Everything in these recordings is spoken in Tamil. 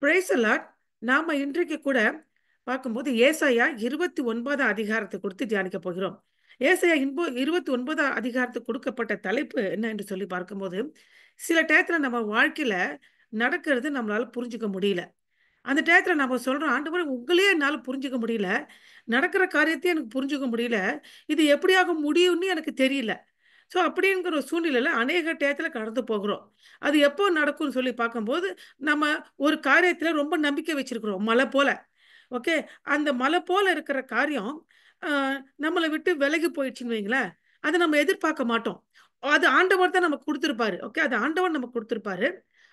Price allot. நாம இன்றைக்கு கூட பார்க்கும்போது ஏசாயா 29 அதிகாரத்தை கொடுத்து தியானிக்க போகிறோம். ஏசாயா 29 அதிகாரத்துக்கு கொடுக்கப்பட்ட தலைப்பு என்ன என்று சொல்லி பார்க்கும்போது, சில டயத்துல நம்ம வாழ்க்கையில நடக்கிறது நம்மளால புரிஞ்சுக்க முடியல. அந்த டயத்துல நம்ம சொல்றோம், ஆண்டவரே உங்களையே என்னால புரிஞ்சுக்க முடியல. நடக்கிற காரியத்தையே எனக்கு புரிஞ்சுக்க முடியல. இது எப்படியாக முடியும்னு எனக்கு தெரியல. ஸோ அப்படிங்கிற ஒரு சூழ்நிலையில அநேக டயத்துல கடந்து போகிறோம். அது எப்போ நடக்கும்னு சொல்லி பார்க்கும்போது, நம்ம ஒரு காரியத்துல ரொம்ப நம்பிக்கை வச்சிருக்கிறோம். மலை போல. ஓகே. அந்த மலை போல இருக்கிற காரியம் அ நம்மள விட்டு விலகி போயிடுச்சுன்னு வைங்களேன், அத நம்ம எதிர்பார்க்க மாட்டோம். அது ஆண்டவர் தான் நமக்கு குடுத்திருப்பாரு. ஓகே. அது ஆண்டவர் நமக்கு குடுத்திருப்பாரு.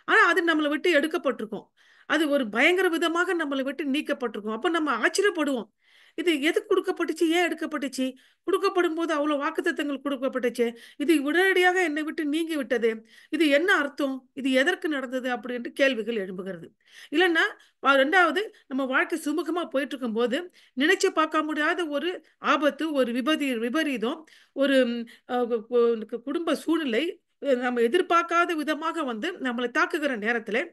ஆனா, அது நம்மள விட்டு எடுக்கப்பட்டிருக்கும். அது ஒரு பயங்கர விதமாக நம்மள விட்டு நீக்கப்பட்டிருக்கும். அப்ப நம்ம ஆச்சரியப்படுவோம். இது எதுக்கு குடுக்கப்பட்டுச்சு? ஏன் எடுக்கப்பட்டுச்சு? குடுக்கப்படும்போது அவ்வளோ வாக்குத்தத்தங்கள் குடுக்கப்பட்டுச்சே! இது உடனடியாக என்னை விட்டு நீங்கி விட்டதே! இது என்ன அர்த்தம்? இது எதற்கு நடந்தது? அப்படின்ட்டு கேள்விகள் எழும்புகிறது. இல்லன்னா, 2வது நம்ம வாழ்க்கை சுமூகமா போயிட்டுருக்கும்போது, நினைச்சு பார்க்க முடியாத ஒரு ஆபத்து, ஒரு விபரீதம், ஒரு அ குடும்ப சூழ்நிலை நம்ம எதிர்பார்க்காத விதமாக வந்து நம்மளை தாக்குகிற நேரத்திலே,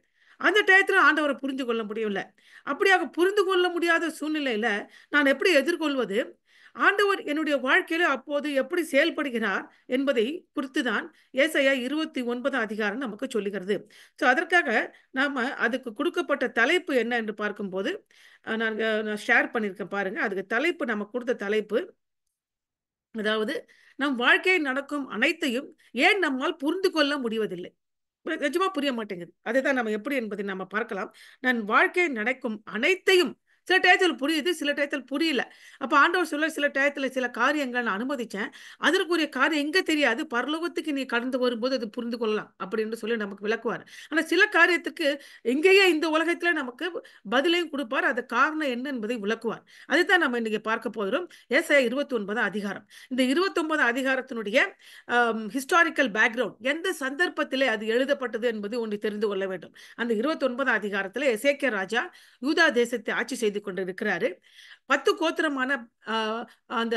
அந்த டயத்துல ஆண்டவர புரிந்து கொள்ள முடியல. அப்படியாக புரிந்து கொள்ள முடியாத சூழ்நிலையில நான் எப்படி எதிர்கொள்வது? ஆண்டவர் என்னுடைய வாழ்க்கையில அப்போது எப்படி செயல்படுகிறார் என்பதை குறித்து தான் ஏசாயா 29 அதிகாரம் நமக்கு சொல்லுகிறது. ஸோ அதற்காக நாம அதுக்கு குடுக்கப்பட்ட தலைப்பு என்ன என்று பார்க்கும்போது, நான் ஷேர் பண்ணியிருக்கேன் பாருங்க. அதுக்கு தலைப்பு நமக்கு குடுத்த தலைப்பு, அதாவது நம் வாழ்க்கையில் நடக்கும் அனைத்தையும் ஏன் நம்மால் புரிந்து கொள்ள முடிவதில்லை? நிஜமா புரிய மாட்டேங்குது. அதுதான் நம்ம எப்படி என்பதை நம்ம பார்க்கலாம். நான் வாழ்க்கையில் நடக்கும் அனைத்தையும் சில டயத்துல புரியுது, சில டயத்துல புரியல. அப்ப ஆண்டவர் சொல்ல சில டயத்துல சில காரியங்கள் நான் அனுமதிச்சேன். அதற்குரிய காரியம் எங்க தெரியாது. பரலோகத்துக்கு நீ கடந்து வரும்போது அது புரிந்து கொள்ளலாம் அப்படின்னு சொல்லி நமக்கு விளக்குவார். ஆனா சில காரியத்துக்கு இங்கேயே இந்த உலகத்துல நமக்கு பதிலையும் குடுப்பார். அது காரணம் என்ன என்பதை விளக்குவார். அதுதான் நம்ம இன்னைக்கு பார்க்க போகிறோம். ஏசாயா 29 அதிகாரம். இந்த 29 அதிகாரத்தினுடைய ஹிஸ்டாரிக்கல் பேக்ரவுண்ட் எந்த சந்தர்ப்பத்திலே அது எழுதப்பட்டது என்பது ஒன்று தெரிந்து கொள்ள வேண்டும். அந்த 29 அதிகாரத்தில் எசேக்கியா ராஜா யூதா தேசத்தை ஆட்சி செய்து கொண்டிருக்கிறாரு. 10 கோத்திரமான அந்த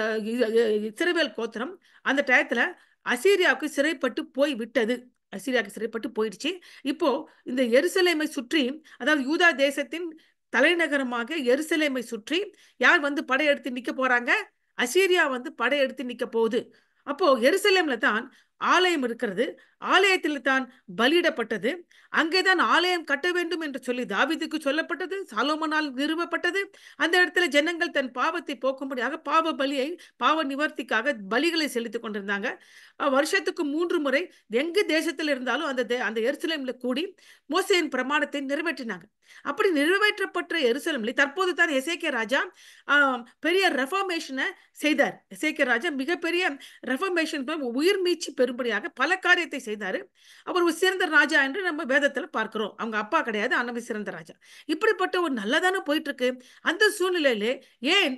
இஸ்ரவேல் கோத்திரம் அந்த டயத்துல அசீரியாவுக்கு சிறைப்பட்டு போய் விட்டது. அசீரியாவுக்கு சிறைப்பட்டு போயிடுச்சு. இப்போ இந்த எருசலேமை சுற்றி, அதாவது யூதா தேசத்தின் தலைநகரமாக எருசலேமை சுற்றி யார் வந்து படையெடுத்து நிக்க போறாங்க? அசீரியா வந்து படையெடுத்து நிக்க போகுது. அப்போ எருசலேம்ல தான் ஆலயம் இருக்கிறது. ஆலயத்தில் தான் பலியிடப்பட்டது. அங்கேதான் ஆலயம் கட்ட வேண்டும் என்று சொல்லி தாவீதுக்கு சொல்லப்பட்டது. சாலோமோனால் நிறுவப்பட்டது. அந்த இடத்துல ஜனங்கள் தன் பாவத்தை போக்கும்படியாக பாவ பலியை, பாவ நிவர்த்திக்காக பலிகளை செலுத்திக் கொண்டிருந்தாங்க. வருஷத்துக்கு 3 முறை எங்கு தேசத்தில் இருந்தாலும் அந்த எருசலேம்ல கூடி மோசேயின் பிரமாணத்தை நிறைவேற்றினாங்க. அப்படி நிறைவேற்றப்பட்ட எருசலேம்ல தற்போது தான் எசேக்கியா ராஜா பெரிய ரெஃபர்மேஷனை செய்தார். எசேக்கியா ராஜா மிகப்பெரிய ரெஃபர்மேஷன் உயிர் மீட்சி பெறும்படியாக பல காரியத்தை செய்தாரு. அவர் ஒரு சிறந்த ராஜா என்று நம்ம வேதத்துல பார்க்கிறோம். அவங்க அப்பா கிடையாது, ஆனா சிறந்த ராஜா. இப்படிப்பட்ட ஒரு நல்லதானே போயிட்டு இருக்கு. அந்த சூழ்நிலையிலே ஏன்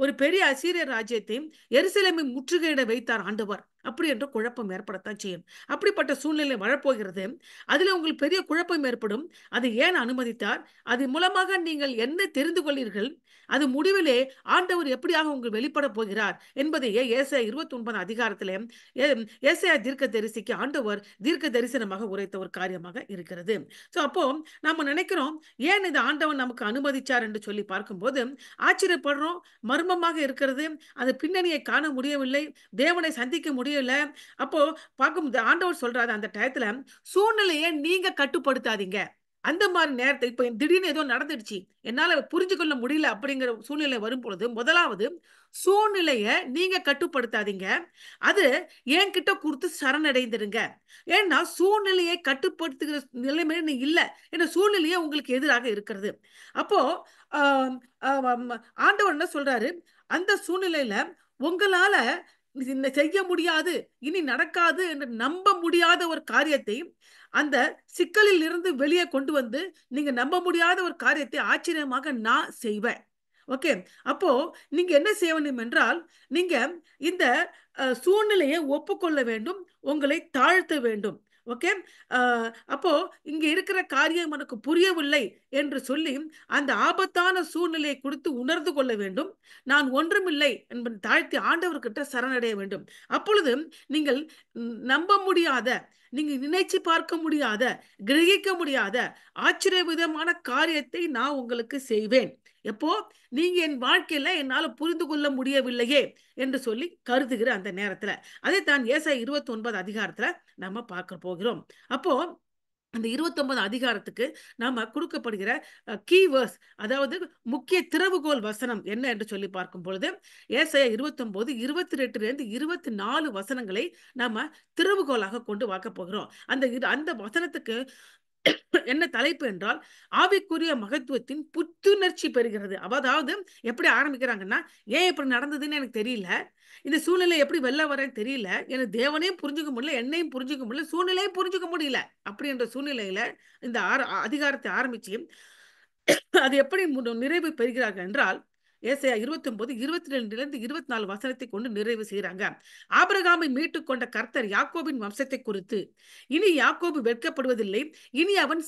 ஒரு பெரிய அசீரிய ராஜ்யத்தையும் எருசலேமை முற்றுகையிட வைத்தார் ஆண்டவர்? அப்படி என்ற குழப்பம் ஏற்படத்தான் செய்யும். அப்படிப்பட்ட சூழ்நிலை வரப்போகிறது. அதுல உங்களுக்கு பெரிய குழப்பம் ஏற்படும். அதை ஏன் அனுமதித்தார்? அது மூலமாக நீங்கள் என்ன தெரிந்து கொள்ளீர்கள்? அது முடிவிலே ஆண்டவர் எப்படியாக உங்களுக்கு வெளிப்பட போகிறார் என்பதையே ஏசாயா 29 அதிகாரத்திலே ஏசாயா தீர்க்கதரிசிக்கு ஆண்டவர் தீர்க்க தரிசனமாக உரைத்த ஒரு காரியமாக இருக்கிறது. சோ அப்போ நம்ம நினைக்கிறோம், ஏன் இந்த ஆண்டவன் நமக்கு அனுமதிச்சார் என்று சொல்லி பார்க்கும்போது ஆச்சரியப்படுறோம். மர்மமாக இருக்கிறது. அது பின்னணியை காண முடியவில்லை. தேவனை சந்திக்க முடியல. அப்போ பார்க்கும் ஆண்டவர் சொல்றாரு அந்த டயத்துல, சூழ்நிலையை நீங்க கட்டுப்படுத்தாதீங்க. அந்த மாதிரி நேரத்தை இப்ப திடீர்னு ஏதோ நடந்துடுச்சு, என்னால புரிஞ்சு கொள்ள முடியல அப்படிங்கிற சூழ்நிலை வரும் பொழுது, முதலாவது சூழ்நிலையை நீங்க கட்டுப்படுத்தாதீங்க. அது என்கிட்ட கொடுத்து சரணடைந்துருங்க. ஏன்னா சூழ்நிலையை கட்டுப்படுத்துகிற நிலைமையில நீ இல்ல. ஏன்னா சூழ்நிலையே உங்களுக்கு எதிராக இருக்கிறது. அப்போ ஆம், ஆம், ஆண்டவர் என்ன சொல்றாரு? அந்த சூழ்நிலையில உங்களால செய்ய முடியாது, இனி நடக்காது என்று நம்ப முடியாத ஒரு காரியத்தை அந்த சிக்கலில் இருந்து வெளியே கொண்டு வந்து நீங்க நம்ப முடியாத ஒரு காரியத்தை ஆச்சரியமாக நான் செய்வேன். ஓகே. அப்போ நீங்க என்ன செய்ய வேண்டும் என்றால், நீங்க இந்த சூழ்நிலையை ஒப்புக்கொள்ள வேண்டும். உங்களை தாழ்த்த வேண்டும். ஓகே. அப்போ இங்க இருக்கிற காரியம் எனக்கு புரியவில்லை என்று சொல்லி அந்த ஆபத்தான சூழ்நிலையை குறித்து உணர்ந்து கொள்ள வேண்டும். நான் ஒன்றுமில்லை என்பதை தாழ்த்தி ஆண்டவர்கிட்ட சரணடைய வேண்டும். அப்பொழுது நீங்கள் நம்ப முடியாத, நீங்க நினைச்சு பார்க்க முடியாத, கிரகிக்க முடியாத ஆச்சரிய விதமான காரியத்தை நான் உங்களுக்கு செய்வேன். எப்போ நீங்க என் வாழ்க்கையில என்னால புரிந்து கொள்ள முடியவில்லையே என்று சொல்லி கருதுகிற அந்த நேரத்துல அதைத்தான் ஏசாயா 29 அதிகாரத்துல நம்ம பார்க்க போகிறோம். அப்போ அந்த 29 அதிகாரத்துக்கு நாம கொடுக்கப்படுகிற கீவேர்ஸ், அதாவது முக்கிய திறவுகோல் வசனம் என்ன என்று சொல்லி பார்க்கும் பொழுது ஏசாயா 29 22 24 வசனங்களை நாம திறவுகோலாக கொண்டு வாக்க போகிறோம். அந்த வசனத்துக்கு என்ன தலைப்பு என்றால் ஆவிக்குரிய மகத்துவத்தின் புத்துணர்ச்சி பெறுகிறது. அதாவது எப்படி ஆரம்பிக்கிறாங்கன்னா, ஏன் இப்படி நடந்ததுன்னு எனக்கு தெரியல, இந்த சூழ்நிலை எப்படி வெளில வரேன்னு தெரியல, எனக்கு தேவனையும் புரிஞ்சுக்க முடியல, என்னையும் புரிஞ்சுக்க முடியல, சூழ்நிலையும் புரிஞ்சுக்க முடியல, அப்படி என்ற சூழ்நிலையில இந்த அதிகாரத்தை ஆரம்பிச்சு அது எப்படி நிறைவு பெறுகிறார்கள் என்றால் ஏசாயா 29 22 24 வசனத்தை கொண்டு நிறைவு செய்கிறாங்க. ஆபிரகாமை மீட்டுக் கொண்ட கர்த்தர் யாக்கோபின் வம்சத்தை குறித்து, இனி யாக்கோபு வெட்கப்படுவதில்லை, இனி அவன்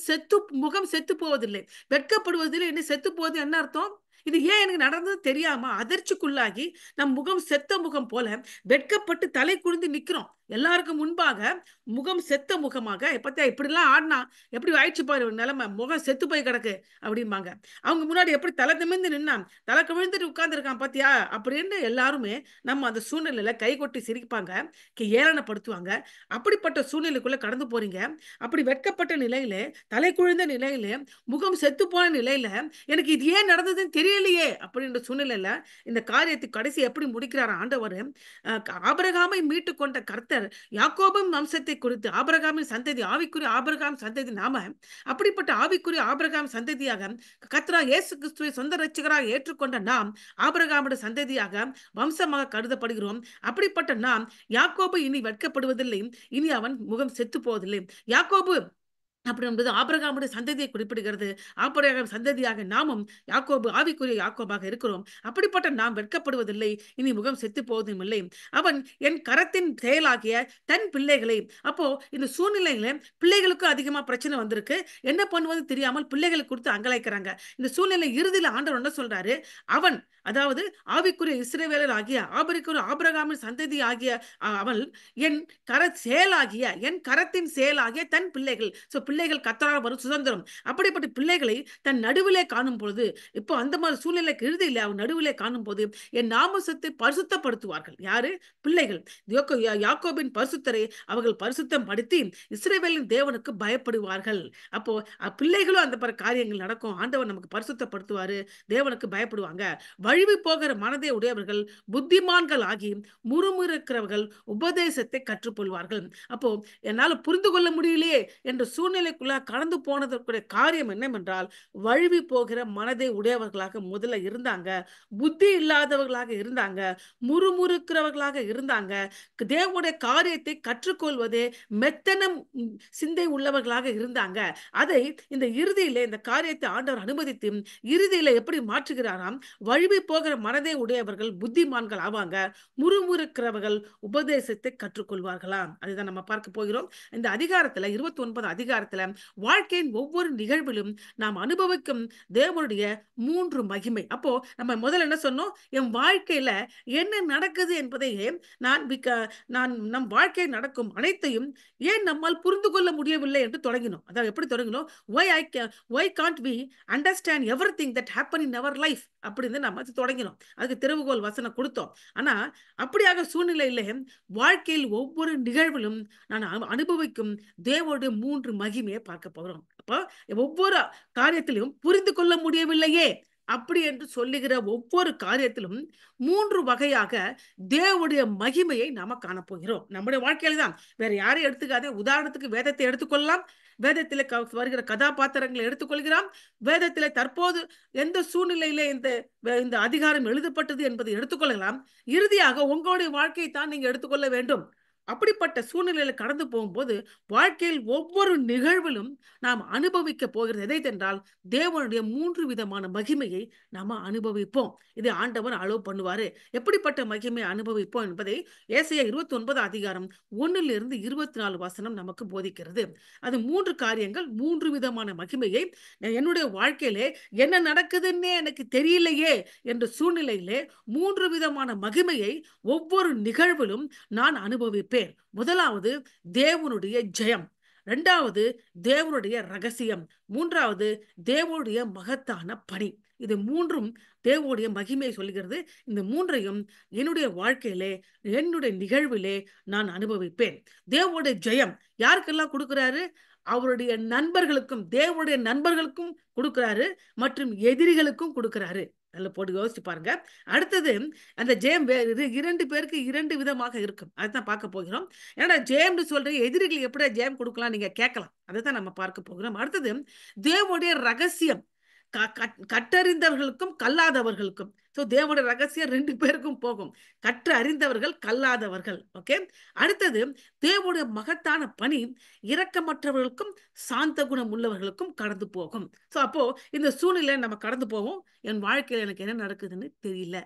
முகம் செத்து போவதில்லை. வெட்கப்படுவதில்லை, இனி செத்து போவது என்ன அர்த்தம்? இது ஏன் எனக்கு நடந்தது தெரியாம அதிர்ச்சிக்குள்ளாகி நம் முகம் செத்த முகம் போல வெட்கப்பட்டு தலை குனிந்து நிக்கிறோம். எல்லாருக்கும் முன்பாக முகம் செத்த முகமாக, பத்தியா இப்படிலாம் ஆடினா எப்படி ஆயிடுச்சு பாரு நிலைமை, முகம் செத்து போய் கிடக்கு அப்படிம்பாங்க. அவங்க முன்னாடி எப்படி தலை நிமிர்ந்து நின்னான், தலை கவிழ்ந்துட்டு உட்கார்ந்து இருக்கான் பாத்தியா அப்படின்னு எல்லாருமே நம்ம அந்த சூழ்நிலையில கை கொட்டி சிரிப்பாங்க, ஏளனப்படுத்துவாங்க. அப்படிப்பட்ட சூழ்நிலைக்குள்ள கடந்து போறீங்க. அப்படி வெட்கப்பட்ட நிலையில, தலை குழுந்த நிலையில, முகம் செத்து போன நிலையில எனக்கு இது ஏன் நடந்ததுன்னு தெரியலையே அப்படின்ற சூழ்நிலையில இந்த காரியத்தை கடைசி எப்படி முடிக்கிறார் ஆண்டவர்? ஆபிரகாமை மீட்டு கொண்ட கர்த்தர் யாக்கோபின் வம்சத்தை குறித்து, ஆபிரகாமின் சந்ததி, ஆவிக்குரிய ஆபிரகாம் சந்ததி நாம, அப்படிப்பட்ட ஆவிக்குரிய ஆபிரகாம் சந்ததியாக கர்த்தராகிய இயேசு கிறிஸ்துவை சொந்த இரட்சகராக ஏற்றுக்கொண்ட நாம் ஆபிரகாமுடைய சந்ததியாக வம்சமாக கருதப்படுகிறோம். அப்படிப்பட்ட நாம் யாக்கோபு இனி வெட்கப்படுவதில்லை, இனி அவன் முகம் செத்து போவதில்லை. யாக்கோபு அப்படி என்பது ஆபிரகாமுடைய சந்ததியை குறிப்பிடுகிறது. ஆபிரகாம் சந்ததியாக நாமும் யாக்கோபு, ஆவிக்குரிய யாக்கோபாக இருக்கிறோம். அப்படிப்பட்ட நாம் வெட்கப்படுவதில்லை, இனி முகம் செத்து போவதும் இல்லை. அவன் என் கரத்தின் செயலாகிய தன் பிள்ளைகளை, அப்போ இந்த சூழ்நிலையில பிள்ளைகளுக்கும் அதிகமா பிரச்சனை வந்திருக்கு. என்ன பண்ணுவது தெரியாமல் பிள்ளைகளை கொடுத்து அங்கலாய்க்கிறாங்க. இந்த சூழ்நிலை இறுதியில் ஆண்டவர் என்ன சொல்றாரு? அவன், அதாவது ஆவிக்குரிய இஸ்ரவேலர் ஆகிய ஆபிரகாமின் சந்ததி ஆகிய அவள் என் கரத்தின் செயலாகிய தன் பிள்ளைகள். பிள்ளைகள் கர்த்தரால் வரும் சுதந்திரம். அப்படிப்பட்ட பிள்ளைகளை தன் நடுவிலே காணும் பொழுது, இப்போ அந்த மாதிரி சூழ்நிலைக்கு இறுதியில் அவன் நடுவிலே காணும் போது என் நாமத்தை பரிசுத்தப்படுத்துவார்கள். யாரு? பிள்ளைகள். யாக்கோபின் பரிசுத்தரை அவர்கள் பரிசுத்தம் படுத்தி இஸ்ரவேலின் தேவனுக்கு பயப்படுவார்கள். அப்போ பிள்ளைகளும் அந்த காரியங்கள் நடக்கும். ஆண்டவர் நமக்கு பரிசுத்தப்படுத்துவாரு, தேவனுக்கு பயப்படுவாங்க. வழுவி போகிற மனதை உடையவர்கள் புத்திமான்கள் ஆகி முறுமுறுக்கிறவர்கள் உபதேசத்தை கற்றுக்கொள்வார்கள். அப்போ என்னால் புரிந்து கொள்ள முடியலையே என்ற சூழ்நிலைக்குள்ள கடந்து போனதற்குரிய காரியம் என்னவென்றால், வழுவி போகிற மனதை உடையவர்களாக முதல்ல இருந்தாங்க, புத்தி இல்லாதவர்களாக இருந்தாங்க, முறுமுறுக்கிறவர்களாக இருந்தாங்க. தேவனுடைய காரியத்தை கற்றுக்கொள்வதே மெத்தனம் சிந்தை உள்ளவர்களாக இருந்தாங்க. அதை இந்த இறுதியில இந்த காரியத்தை ஆண்டவர் அனுமதித்து இறுதியில எப்படி மாற்றுகிறாராம்? வழுவி போகிற மனதை உடையவர்கள் புத்திமான்கள் ஆவாங்க, முறுமுறுக்கிறவர்கள் உபதேசத்தை கற்றுக்கொள்வார்களாம். அதுதான் நம்ம பார்க்க போகிறோம் இந்த அதிகாரத்துல. 29 அதிகாரத்துல வாழ்க்கையின் ஒவ்வொரு நிகழ்விலும் நாம் அனுபவிக்கும் தேவனுடைய 3 மகிமை. அப்போ நம்ம முதல்ல என்ன சொன்னோம்? என் வாழ்க்கையில என்ன நடக்குது என்பதையே நான் நம் வாழ்க்கை நடக்கும் அனைத்தையும் ஏன் நம்மால் புரிந்து கொள்ள முடியவில்லை என்று தொடங்கினோம். அதாவது எப்படி தொடங்கினோம்? why can't we understand everything that happen in our life அப்படின்னு நம்ம தொடங்கினோம். அதுக்கு திறவுகோல் வசனம் கொடுத்தோம். ஆனா அப்படியாக சூழ்நிலையில வாழ்க்கையில் ஒவ்வொரு நிகழ்விலும் நான் அனுபவிக்கும் தேவனுடைய 3 மகிமையை பார்க்க போகிறோம். அப்போ ஒவ்வொரு காரியத்திலும் புரிந்து கொள்ள முடியவில்லையே அப்படி என்று சொல்லுகிற ஒவ்வொரு காரியத்திலும் 3 வகையாக தேவனுடைய மகிமையை நாம காணப்போகிறோம். நம்முடைய வாழ்க்கையில தான், வேற யாரையும் எடுத்துக்காதே. உதாரணத்துக்கு வேதத்தை எடுத்துக்கொள்ளலாம். வேதத்தில் வருகிற கதாபாத்திரங்களை எடுத்துக்கொள்கிறோம். வேதத்தில் தற்போது எந்த சூழ்நிலையில இந்த அதிகாரம் எழுதப்பட்டது என்பதை எடுத்துக்கொள்ளலாம். இறுதியாக உங்களுடைய வாழ்க்கையை தான் நீங்க எடுத்துக்கொள்ள வேண்டும். அப்படிப்பட்ட சூழ்நிலையில கடந்து போகும்போது வாழ்க்கையில் ஒவ்வொரு நிகழ்விலும் நாம் அனுபவிக்க போகிறது எதை என்றால் தேவனுடைய 3 விதமான மகிமையை நாம அனுபவிப்போம். இதை ஆண்டவர் அலோவ் பண்ணுவாரு. எப்படிப்பட்ட மகிமையை அனுபவிப்போம் என்பதை ஏசாயா 29 அதிகாரம் 1 24 வசனம் நமக்கு போதிக்கிறது. அது 3 காரியங்கள், 3 விதமான மகிமையை என்னுடைய வாழ்க்கையிலே என்ன நடக்குதுன்னே எனக்கு தெரியலையே என்ற சூழ்நிலையிலே 3 விதமான மகிமையை ஒவ்வொரு நிகழ்விலும் நான் அனுபவிப்பேன். முதலாவது தேவனுடைய ஜெயம், இரண்டாவது தேவனுடைய ரகசியம், மூன்றாவது தேவனுடைய மகத்தான பணி. இது மூன்றும் தேவனுடைய மகிமையை சொல்கிறது. இந்த மூன்றையும் என்னுடைய வாழ்க்கையிலே, என்னுடைய நிகழ்விலே நான் அனுபவிப்பேன். தேவனுடைய ஜெயம் யாருக்கெல்லாம் கொடுக்கிறாரு? அவருடைய நண்பர்களுக்கும், தேவனுடைய நண்பர்களுக்கும் கொடுக்கிறாரு மற்றும் எதிரிகளுக்கும் கொடுக்கிறாரு. நல்ல போட்டு யோசிச்சு பாருங்க. அடுத்தது அந்த ஜெயம் இரண்டு பேருக்கு இரண்டு விதமாக இருக்கும். அதுதான் பார்க்க போகிறோம். ஏன்னா ஜெயம்னு சொல்ற எதிரிகள் எப்படி ஜெயம் கொடுக்கலாம் நீங்க கேட்கலாம். அதுதான் நம்ம பார்க்க போகிறோம். அடுத்தது தேவனுடைய ரகசியம் கற்றறிந்தவர்களுக்கும் கல்லாதவர்களுக்கும். ஸோ தேவனுடைய ரகசியம் 2 பேருக்கும் போகும். கற்று அறிந்தவர்கள், கல்லாதவர்கள். ஓகே. அடுத்தது தேவனுடைய மகத்தான பணி இரக்கமற்றவர்களுக்கும் சாந்த குணம் உள்ளவர்களுக்கும் கடந்து போகும். ஸோ அப்போ இந்த சூழ்நிலை நம்ம கடந்து போவோம். என் வாழ்க்கையில் எனக்கு என்ன நடக்குதுன்னு தெரியல,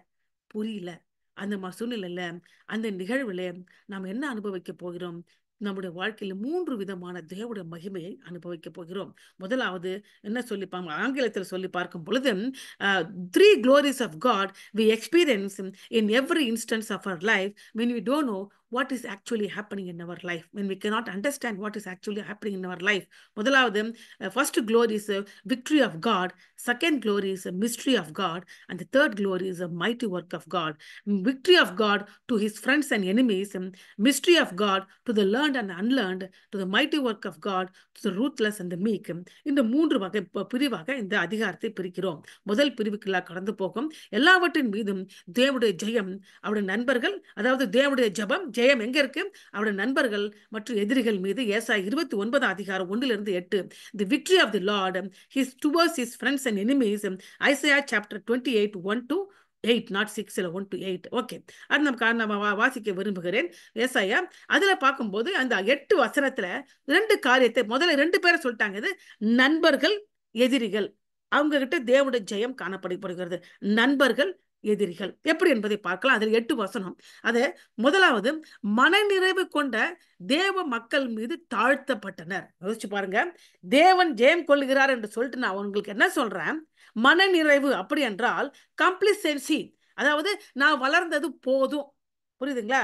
புரியல. அந்த சூழ்நிலையில, அந்த நிகழ்வுல நாம் என்ன அனுபவிக்க போகிறோம்? நம்முடைய வாழ்க்கையில 3 விதமான தேவனுடைய மகிமையை அனுபவிக்க போகிறோம். முதலாவது என்ன சொல்லிப்பாங்க, ஆங்கிலத்தில் சொல்லி பார்க்கும் பொழுது 3 glories of God we experience in every instance of our life when we don't know what is actually happening in our life, when we cannot understand what is actually happening in our life. முதலாவது first glory is victory of God, second glory is mystery of God, and the third glory is a mighty work of God. Victory of God to his friends and enemies, mystery of God to the learned and unlearned, to the mighty work of God to the ruthless and the meek. இந்த 3 வகை பிரிவாக இந்த அதிகாரத்தை பிரிக்கிறோம். முதல் பிரிவுக்குள்ள கடந்து போகும். எல்லாவற்றின் மீதும் தேவனுடைய ஜெயம், அவருடைய நண்பர்கள், அதாவது தேவனுடைய ஜெயம் எங்க இருக்கு? அவருடைய நண்பர்கள் மற்றும் எதிரிகள் மீது. ஏசாயா 29 அதிகாரம் 1-8. The victory of the Lord his towards his friends and enemies. Isaiah chapter 28 1-8, not 6, 1-8. Okay. அது நம்ம வாசிக்க விரும்புகிறேன். ஏசாயா அதுல பார்க்கும்போது அந்த 8 வசனத்துல 2 காரியத்தை, முதல்ல 2 பேரை சொல்லிட்டாங்க. இது நண்பர்கள், எதிரிகள். அவங்க கிட்ட தேவனுடைய ஜெயம் காணப்படுகிறது. நண்பர்கள், எதிரிகள் எப்படி என்பதை பார்க்கலாம். அதில் 8 வசனம். அது முதலாவது மனநிறைவு கொண்ட தேவ மக்கள் மீது தாழ்த்தப்பட்டனர். யோசிச்சு பாருங்க. தேவன் ஜெயம் கொள்கிறார் என்று சொல்லிட்டு நான் உங்களுக்கு என்ன சொல்றேன்? மனநிறைவு அப்படி என்றால் கம்ப்ளிசென்சி, அதாவது நான் வளர்ந்தது போதும். புரியுதுங்களா?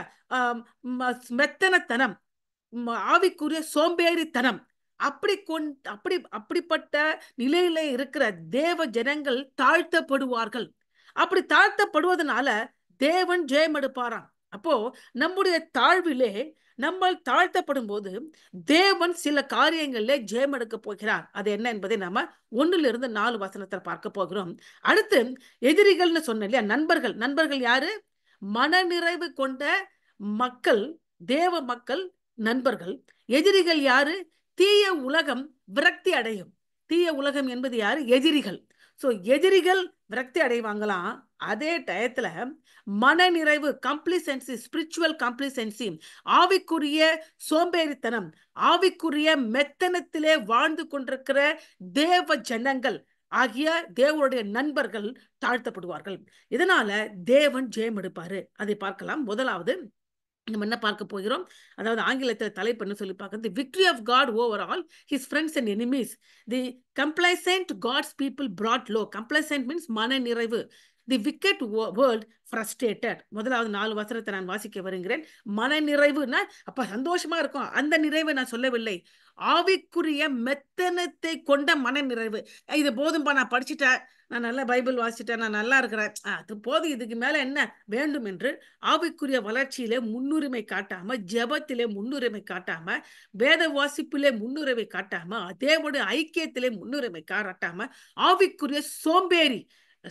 மெத்தனத்தனம், ஆவிக்குரிய சோம்பேறித்தனம், அப்படிப்பட்ட நிலையில இருக்கிற தேவ ஜனங்கள் தாழ்த்தப்படுவார்கள். அப்படி தாழ்த்தப்படுவதனால தேவன் ஜெயம் எடுப்பாராம். அப்போ நம்முடைய தாழ்விலே நம்ம தாழ்த்தப்படும் போது தேவன் சில காரியங்களிலே ஜெயம் எடுக்க போகிறார். அது என்ன என்பதை நாம 1-4 வசனத்தில் பார்க்க போகிறோம். அடுத்து எதிரிகள்னு சொன்ன இல்லையா? நண்பர்கள் யாரு? மனநிறைவு கொண்ட மக்கள், தேவ மக்கள் நண்பர்கள். எதிரிகள் யாரு? தீய உலகம் விரக்தி அடையும். தீய உலகம் என்பது யாரு? எதிரிகள். சோ எதிரிகள் விரக்தி அடைவாங்களாம். அதே டயத்துல மனநிறைவு, கம்ப்ளிசென்சி, ஸ்பிரிச்சுவல் கம்ப்ளிசென்சி, ஆவிக்குரிய சோம்பேறித்தனம், ஆவிக்குரிய மெத்தனத்திலே வாழ்ந்து கொண்டிருக்கிற தேவ ஜனங்கள் ஆகிய தேவனுடைய நண்பர்கள் தாழ்த்தப்படுவார்கள். இதனால தேவன் ஜெயம் எடுப்பாரு. அதை பார்க்கலாம். முதலாவது நம்ம என்ன பார்க்க போகிறோம்? அதாவது ஆங்கிலத்தில் தலைப்பு என்ன சொல்லி பார்க்க, the victory of God over all his friends and enemies. The complacent God's people brought low. Complacent means மன நிறைவு. The wicked world frustrated. முதலாவது 4 வசனத்தை நான் வாசிக்க வருகிறேன். மன நிறைவுனா அப்ப சந்தோஷமா இருக்கும். அந்த நிறைவை நான் சொல்லவில்லை. ஆவிக்குரிய மெத்தனத்தை கொண்ட மன நிறைவு. இது போதும்பா, நான் படிச்சுட்டேன், நான் நல்லா பைபிள் வாசிச்சிட்டேன், நான் நல்லா இருக்கிறேன், அது போதும், இதுக்கு மேல என்ன வேண்டும் என்று ஆவிக்குரிய வளர்ச்சியிலே முன்னுரிமை காட்டாம, ஜெபத்திலே முன்னுரிமை காட்டாம, வேத வாசிப்பிலே முன்னுரிமை காட்டாம, தேவனுடைய ஐக்கியத்திலே முன்னுரிமை காட்டாம, ஆவிக்குரிய சோம்பேறி,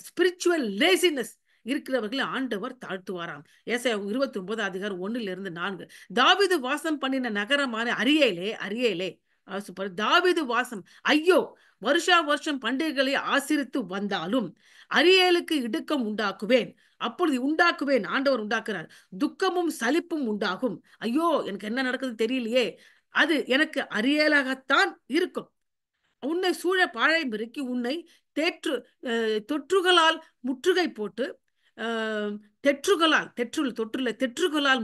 ஸ்பிரிச்சுவல் லேசினஸ் இருக்கிறவர்களை ஆண்டவர் தாழ்த்துவாராம். ஏசாயா 29 அதிகாரம் 1-4. தாவீது வாசம் பண்ணின நகரமான அரியேலே சூப்பர். தாவீது வாசம், ஐயோ, வருஷா வருஷம் பண்டிகைகளை ஆசிரித்து வந்தாலும் அரியேலுக்கு இடுக்கம் உண்டாக்குவேன். அப்பொழுது உண்டாக்குவேன், ஆண்டவர் உண்டாக்குறார். துக்கமும் சலிப்பும் உண்டாகும். ஐயோ, எனக்கு என்ன நடக்குது தெரியலையே, அது எனக்கு அரியலாகத்தான் இருக்கும். உன்னை சூழ பாழை பெருக்கி உன்னை தேற்று தொற்றுகளால் முற்றுகை போட்டு, தெற்றுகளால்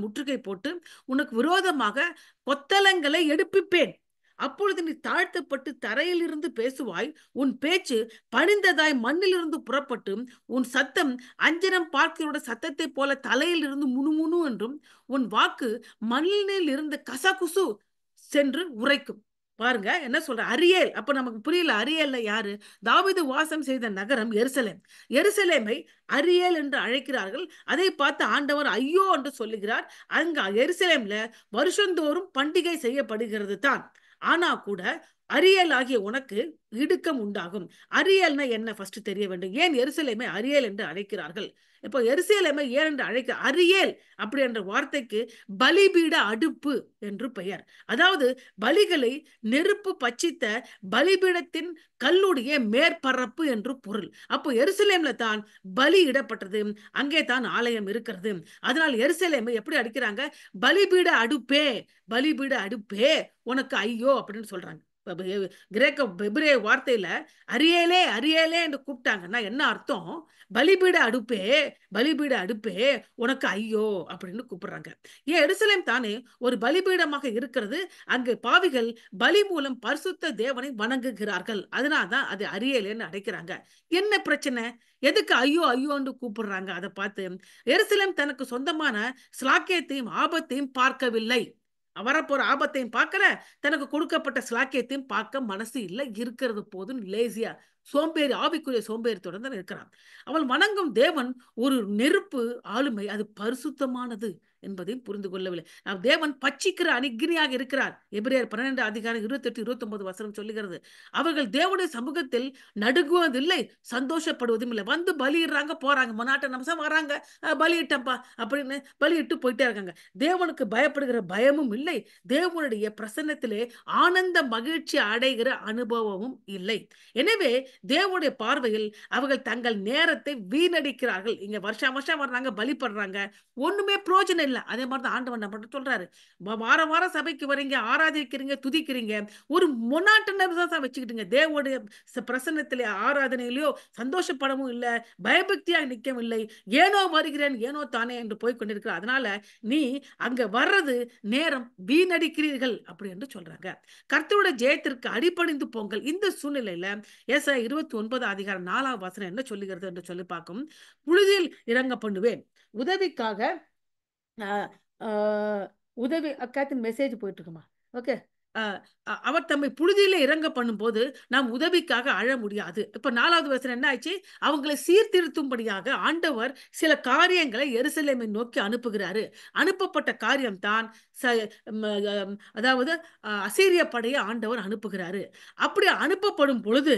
முற்றுகை போட்டு உனக்கு விரோதமாக கொத்தலங்களை எடுப்பிப்பேன். அப்பொழுது நீ தாழ்த்தப்பட்டு தரையிலிருந்து பேசுவாய். உன் பேச்சு பணிந்ததாய் மண்ணிலிருந்து புறப்பட்டு உன் சத்தம் அஞ்சனம் பார்க்கிறோட சத்தத்தை போல தலையிலிருந்து முணுமுணு என்றும் உன் வாக்கு மண்ணில் இருந்து கசகுசு சென்று உரைக்கும். பாருங்க என்ன சொல்ற, அரியேல். அப்ப நமக்கு புரியல, அரியேல்ல யாரு? தாவீது வாசம் செய்த நகரம் எருசலேம். எருசலேமை அரியேல் என்று அழைக்கிறார்கள். அதை பார்த்து ஆண்டவர் ஐயோ என்று சொல்லுகிறார். அங்க எருசலேம்ல வருஷந்தோறும் பண்டிகை செய்யப்படுகிறது தான். ஆனா கூட அரியேல் ஆகிய உனக்கு இடுக்கம் உண்டாகும். அரியேல்னா என்ன ஃபர்ஸ்ட் தெரிய வேண்டும். ஏன் எருசலேமை அரியேல் என்று அழைக்கிறார்கள்? இப்போ எருசலேமை ஏன் என்று அழைக்க, அரியேல் அப்படி என்ற வார்த்தைக்கு பலிபீட அடுப்பு என்று பெயர். அதாவது பலிகளை நெருப்பு பச்சித்த பலிபீடத்தின் கல்லுடைய மேற்பரப்பு என்று பொருள். அப்போ எருசலேம்ல தான் பலி இடப்பட்டது, அங்கே தான் ஆலயம் இருக்கிறது. அதனால் எருசலேமை எப்படி அடிக்கிறாங்க? பலிபீட அடுப்பே, பலிபீட அடுப்பே உனக்கு ஐயோ அப்படின்னு சொல்றாங்க. கிரேக்க எபிரேய வார்த்தையில அரியேலே அரியேலே என்று கூப்பிட்டாங்கன்னா என்ன அர்த்தம்? பலிபீட அடுப்பே, பலிபீட அடுப்பே உனக்கு ஐயோ அப்படின்னு கூப்பிடுறாங்க. ஏன் எருசலேம் தானே ஒரு பலிபீடமாக இருக்கிறது. அங்கு பாவிகள் பலி மூலம் பரிசுத்த தேவனை வணங்குகிறார்கள். அதனால்தான் அது அரியலேன்னு அழைக்கிறாங்க. என்ன பிரச்சனை? எதுக்கு ஐயோ ஐயோன்னு கூப்பிடுறாங்க? அதை பார்த்து எருசலேம் தனக்கு சொந்தமான ஸ்லாக்கியத்தையும் ஆபத்தையும் பார்க்கவில்லை. வரப்போற ஆபத்தையும் பார்க்கற, தனக்கு கொடுக்கப்பட்ட ஸ்லாக்கியத்தையும் பார்க்க மனசு இல்லை. இருக்கிறது போதும் லேசியா சோம்பேறி, ஆவிக்குரிய சோம்பேறித்துடன் தான் இருக்கிறான். அவள் வணங்கும் தேவன் ஒரு நெருப்பு ஆளுமை, அது பரிசுத்தமானது என்பதையும் புரிந்து கொள்ளவில்லை. தேவன் பட்சிக்கிற அக்னியாக இருக்கிறார். எபிரேயர் 12 அதிகாரம் 28 29 வசனம் சொல்லுகிறது. அவர்கள் தேவனுடைய சமூகத்தில் நடுங்குவதில்லை, சந்தோஷப்படுவதும் இல்லை. வந்து பலியிடுறாங்க, போறாங்க, மொனாட்ட நிமிஷம் வராங்க, பலியிட்டப்பா அப்படின்னு பலியிட்டு போயிட்டே இருக்காங்க. தேவனுக்கு பயப்படுகிற பயமும் இல்லை, தேவனுடைய பிரசன்னத்திலே ஆனந்த மகிழ்ச்சி அடைகிற அனுபவமும் இல்லை. எனவே தேவனுடைய பார்வையில் அவர்கள் தங்கள் நேரத்தை வீணடிக்கிறார்கள். இங்க வருஷம் வருஷம் வர்றாங்க, பலிப்படுறாங்க, ஒண்ணுமே பிரோஜனம் இல்லை. அதே மாதிரிதான் ஆண்டவன் நம்ம சொல்றாரு, வார வாரம் சபைக்கு வரீங்க, ஆராதிக்கிறீங்க, துதிக்கிறீங்க, ஒரு மொனாட்டனஸா வச்சுக்கிட்டுங்க. தேவனுடைய பிரசன்னத்திலே ஆராதனையிலயோ சந்தோஷப்படவும் இல்லை, பயபக்தியாக நிற்கவும் இல்லை, ஏனோ வருகிறேன் ஏனோ தானே என்று போய்கொண்டிருக்கிற. அதனால நீ அங்க வர்றது நேரம் வீணடிக்கிறீர்கள் அப்படி என்று சொல்றாங்க. கர்த்தருடைய ஜெயத்திற்கு அடிபணிந்து போங்கள். இந்த சூழ்நிலையில ஏசாயா 29 அதிகாரம் 4 வசனம் என்ன சொல்லுகிறது என்று சொல்லி பார்க்கும். புழுதியில் இறங்க பண்ணுவேன், உதவிக்காக உதவி அக்காத்தின் மெசேஜ் போயிட்டு இருக்குமா? ஓகே. அவர் தம்மை புழுதியில இறங்க பண்ணும்போது நாம் உதவிக்காக அழ முடியாது. இப்ப 4வது வசனம் என்ன ஆச்சு? அவங்களை சீர்திருத்தும்படியாக ஆண்டவர் சில காரியங்களை எருசலேமை நோக்கி அனுப்புகிறாரு. அனுப்பப்பட்ட காரியம் தான் அதாவது அசீரிய படையை ஆண்டவர் அனுப்புகிறாரு. அப்படி அனுப்பப்படும் பொழுது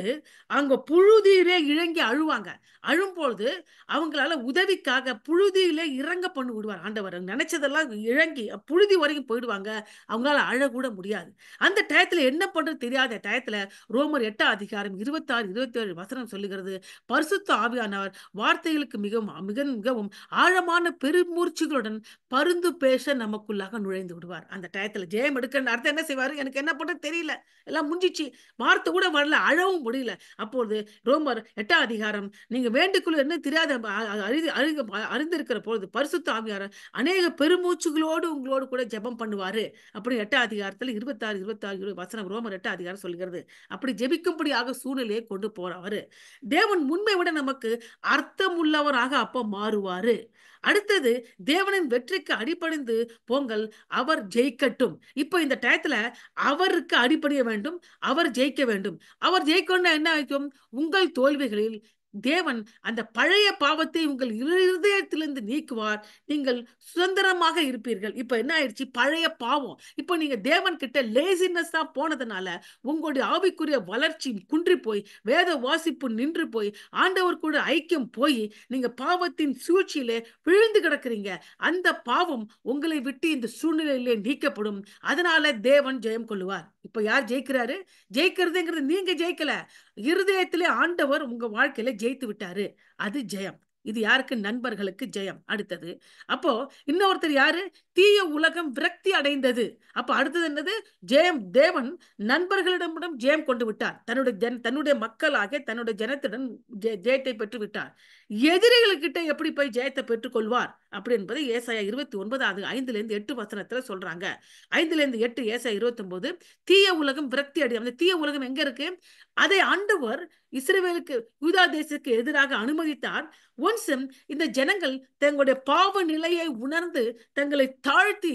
அங்க புழுதியிலே இறங்கி அழுவாங்க. அழும்பொழுது அவங்களால உதவிக்காக புழுதியிலே இறங்க பண்ணி விடுவார் ஆண்டவர். நினைச்சதெல்லாம் இறங்கி புழுதி வரைக்கும் போயிடுவாங்க, அவங்களால அழக்கூட முடியாது. அந்த டயத்துல என்ன பண்றது தெரியாத டயத்துல ரோமர் 8 அதிகாரம் 26 27 வசனம் சொல்லுகிறது, பரிசுத்த ஆவியானவர் வார்த்தைகளுக்கு மிகவும் ஆழமான பெருமூர்ச்சிகளுடன் பருந்து பேச நமக்குள்ளாக நுழைந்து விடுவார். அந்த டயத்துல ஜெயம் எடுக்க அர்த்தம் என்ன செய்வாரு? எனக்கு என்ன பண்றது தெரியல, எல்லாம் முடிஞ்சிச்சு, வார்த்தை கூட வரல, அழவும் முடியல. அப்போது ரோமர் 8 அதிகாரம், நீங்க வேண்டுக்குள்ள என்ன தெரியாத அறிந்திருக்கிற பொழுது பரிசுத்த ஆவியானவர் அநேக பெருமூச்சுகளோடு உங்களோடு கூட ஜெபம் பண்ணுவாரு. அப்படி 8 அதிகாரத்தில் 26 வசனம் ரோமர் 8 அதிகாரம் சொல்கிறது. அப்படி ஜெபிக்கும்படியாக சூழ்நிலையை கொண்டு போறவரு தேவன் முன்மை விட நமக்கு அர்த்தம் உள்ளவராக அப்ப மாறுவாரு. அடுத்தது தேவனின் வெற்றிக்கு அடிபணிந்து போங்கள், அவர் ஜெயிக்கட்டும். இப்ப இந்த டயத்துல அவருக்கு அடிபணிய வேண்டும், அவர் ஜெயிக்க வேண்டும். அவர் ஜெயிக்கணும்னா என்ன ஆகும்? உங்கள் தோல்விகளில் தேவன் அந்த பழைய பாவத்தை உங்கள் இருதயத்திலிருந்து நீக்குவார். நீங்கள் சுதந்திரமாக இருப்பீர்கள். இப்ப என்ன ஆயிடுச்சு? பழைய பாவம். இப்ப நீங்க தேவன் கிட்ட லேசினஸா போனதுனால உங்களுடைய ஆவிக்குரிய வளர்ச்சி குன்றி போய், வேத வாசிப்பு நின்று போய், ஆண்டவர் கூட ஐக்கியம் போய், நீங்க பாவத்தின் சூழ்ச்சியிலே விழுந்து கிடக்குறீங்க. அந்த பாவம் உங்களை விட்டு இந்த சூழ்நிலையிலே நீக்கப்படும். அதனால தேவன் ஜெயம் கொள்ளுவார். இப்ப யார் ஜெயிக்கிறாரு? ஜெயிக்கிறதுங்கிறது நீங்க ஜெயிக்கல. இருதயத்திலே ஆண்டவர் உங்க வாழ்க்கையில ஜெயித்து விட்டாரு. அது ஜெயம். இது யாருக்கு? நண்பர்களுக்கு ஜெயம். அடுத்தது, அப்போ இன்னொருத்தர் யாரு? தீய உலகம் விரக்தி அடைந்தது. அப்ப அடுத்தது என்னது? ஜெயம். தேவன் நண்பர்களிடமிடம் ஜெயம் கொண்டு விட்டார். தன்னுடைய மக்களாக தன்னுடைய ஜனத்திடம் ஜெயத்தை பெற்று விட்டார். எதிரிகளுக்கிட்ட எப்படி போய் ஜெயத்தை பெற்றுக் கொள்வார் அப்படி என்பது ஏசாயா 29 5-8 வசனத்துல சொல்றாங்க. 5-8 ஏசாயா 29. தீய உலகம் விரக்தி அடையும். அந்த தீய உலகம் எங்க இருக்கு? அதை ஆண்டவர் இஸ்ரவேலுக்கு, யூதா தேசத்துக்கு எதிராக அனுமதித்தார். ஒன்சும் இந்த ஜனங்கள் தங்களுடைய பாவ நிலையை உணர்ந்து தங்களை தாழ்த்தி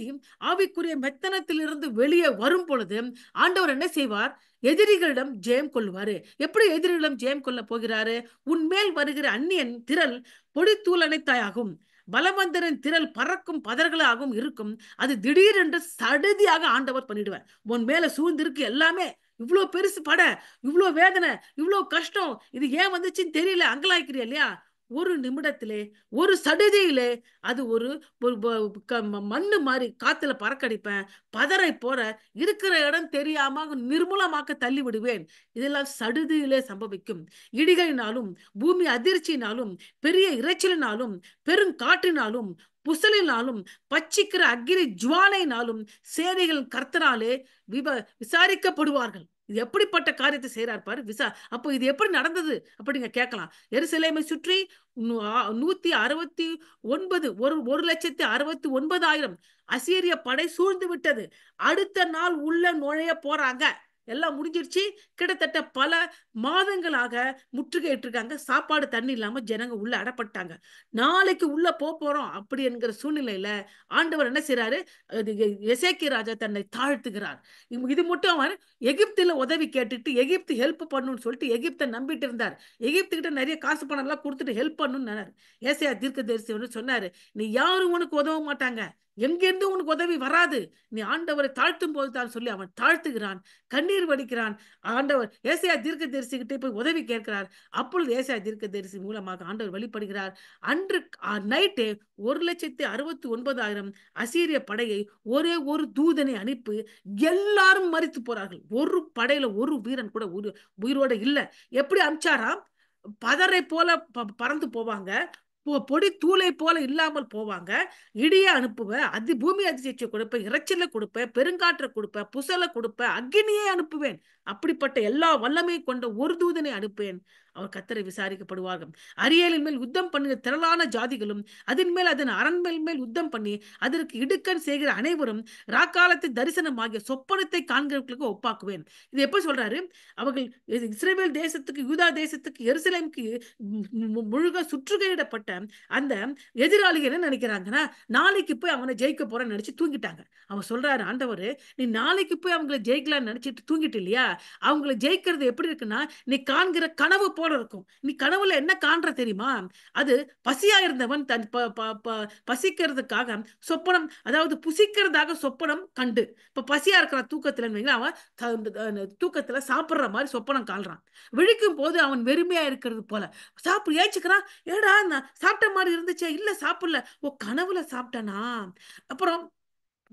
ஆவிக்குரிய மெத்தனத்திலிருந்து வெளியே வரும் பொழுது ஆண்டவர் என்ன செய்வார்? எதிரிகளிடம் ஜெயம் கொள்வாரு. எப்படி எதிரிகளிடம் ஜெயம் கொள்ள போகிறாரு? உன்மேல் வருகிற அந்நியன் திரள் பொடித்தூள் அனைத்தாயாகும், பலவந்தரின் திரள் பறக்கும் பதர்களாகவும் இருக்கும். அது திடீரென்று சடுதியாக ஆண்டவர் பண்ணிடுவார். உன் மேல சூழ்ந்திருக்கு எல்லாமே. இவ்வளவு பெருசு பட, இவ்வளவு வேதனை, இவ்வளவு கஷ்டம், இது ஏன் வந்துச்சுன்னு தெரியல, அங்கலாய்க்கிறியா இல்லையா? ஒரு நிமிடத்திலே, ஒரு சடுதியிலே அது ஒரு மண்ணு மாதிரி காத்துல பறக்கடிப்பேன். பதரை போற இருக்கிற இடம் தெரியாம நிர்மூலமாக்க தள்ளி விடுவேன். இதெல்லாம் சடுதியிலே சம்பவிக்கும். இடிகளினாலும் பூமி அதிர்ச்சியினாலும் பெரிய இரைச்சலினாலும் பெருங்காற்றினாலும் புசலினாலும் பச்சிக்கிற அக்கினி ஜுவாலையினாலும் சேனைகள் கர்த்தராலே விசாரிக்கப்படுவார்கள். இது எப்படிப்பட்ட காரியத்தை செய்யறார் பாரு. அப்போ இது எப்படி நடந்தது அப்படிங்க கேட்கலாம். எருசலேமை சுற்றி 169 1,69,000 அசீரிய படை சூழ்ந்து விட்டது. அடுத்த நாள் உள்ள நுழைய போறாங்க. எல்லாம் முடிஞ்சிருச்சு. கிட்டத்தட்ட பல மாதங்களாக முற்றுகையிட்டு இருக்காங்க. சாப்பாடு தண்ணி இல்லாம ஜனங்க உள்ள அடப்பட்டாங்க. நாளைக்கு உள்ள போறோம் அப்படி என்கிற சூழ்நிலையில ஆண்டவர் என்ன செய்யறாரு? எசேக்கியா ராஜா தன்னை தாழ்த்துகிறார். இது மட்டும் அவர் எகிப்துல உதவி கேட்டுட்டு எகிப்து ஹெல்ப் பண்ணுன்னு சொல்லிட்டு எகிப்தை நம்பிட்டு இருந்தார். எகிப்து கிட்ட நிறைய காசு பணம் எல்லாம் கொடுத்துட்டு ஹெல்ப் பண்ணுன்னு ஏசாயா தீர்க்கதரிசி சொன்னாரு, நீ யாரும் உனக்கு உதவ மாட்டாங்க, எங்கிருந்து உனக்கு உதவி வராது, நீ ஆண்டவரை தாழ்த்தும் போது தான் சொல்லி அவன் தாழ்த்துகிறான், கண்ணீர் வடிக்கிறான். ஆண்டவர் ஏசாயா தீர்க்கதரிசி கிட்டே போய் உதவி கேட்கிறார். அப்பொழுது ஏசாயா தீர்க்கதரிசி மூலமாக ஆண்டவர் வெளிப்படுகிறார். அன்று நைட்டு 1,69,000 அசீரிய படையை ஒரே ஒரு தூதனை அனுப்பி எல்லாரும் மரித்து போறார்கள். ஒரு படையில ஒரு வீரன் கூட உயிரோட இல்ல. எப்படி அமிச்சாராம்? பதரை போல பறந்து போவாங்க, பொடி தூளை போல இல்லாமல் போவாங்க. இடிய அனுப்புவேன், பூமி அதிர்ச்சியை கொடுப்பேன், இறைச்சலை கொடுப்பேன், பெருங்காற்றை கொடுப்பேன், புசலை கொடுப்பேன், அக்னியை அனுப்புவேன். அப்படிப்பட்ட எல்லா வல்லமையும் கொண்ட ஒரு தூதனை அனுப்பேன். அவர் கர்த்தரை விசாரிக்கப்படுவார்கள். அரியலின் மேல் யுத்தம் பண்ணுகிற திரளான ஜாதிகளும் அதன் மேல் அதன் அரண்மேல் மேல் யுத்தம் பண்ணி அதற்கு இடுக்கண் செய்கிற அனைவரும் ராக்காலத்தின் தரிசனமாகிய சொப்பனத்தை காண்கிறவர்களுக்கு ஒப்பாக்குவேன். இது எப்ப சொல்றாரு? அவர்கள் இஸ்ரவேல் தேசத்துக்கு, யூதா தேசத்துக்கு, எருசலேமுக்கு முழுக சுற்றுகையிடப்பட்ட அந்த எதிராளிகள் என்ன நினைக்கிறாங்கன்னா, நாளைக்கு போய் அவனை ஜெயிக்க போறேன்னு நினைச்சு தூங்கிட்டாங்க. அவன் சொல்றாரு, ஆண்டவர் நீ நாளைக்கு போய் அவங்களை ஜெயிக்கலாம்னு நினைச்சிட்டு தூங்கிட்டு இல்லையா? அவங்களை ஜெயிக்கிறது எப்படி இருக்குன்னா, நீ காண்கிற கனவு போல இருக்கும். நீ கனவுல என்ன காண்ற தெரியுமா? அது பசியா இருந்தவன் தன் பசிக்கிறதுக்காக சொப்பனம், அதாவது புசிக்கிறதாக சொப்பனம் கண்டு, இப்ப பசியா இருக்கிற தூக்கத்துல அவன் தூக்கத்துல சாப்பிடுற மாதிரி சொப்பனம் காண்றான். விழிக்கும் போது அவன் வெறுமையா இருக்கிறது போல சாப்பிடு ஏச்சுக்கிறான். ஏடா நான் சாப்பிட்ட மாதிரி இருந்துச்சே, இல்ல சாப்பிடல. ஓ, கனவுல சாப்பிட்டனா? அப்புறம்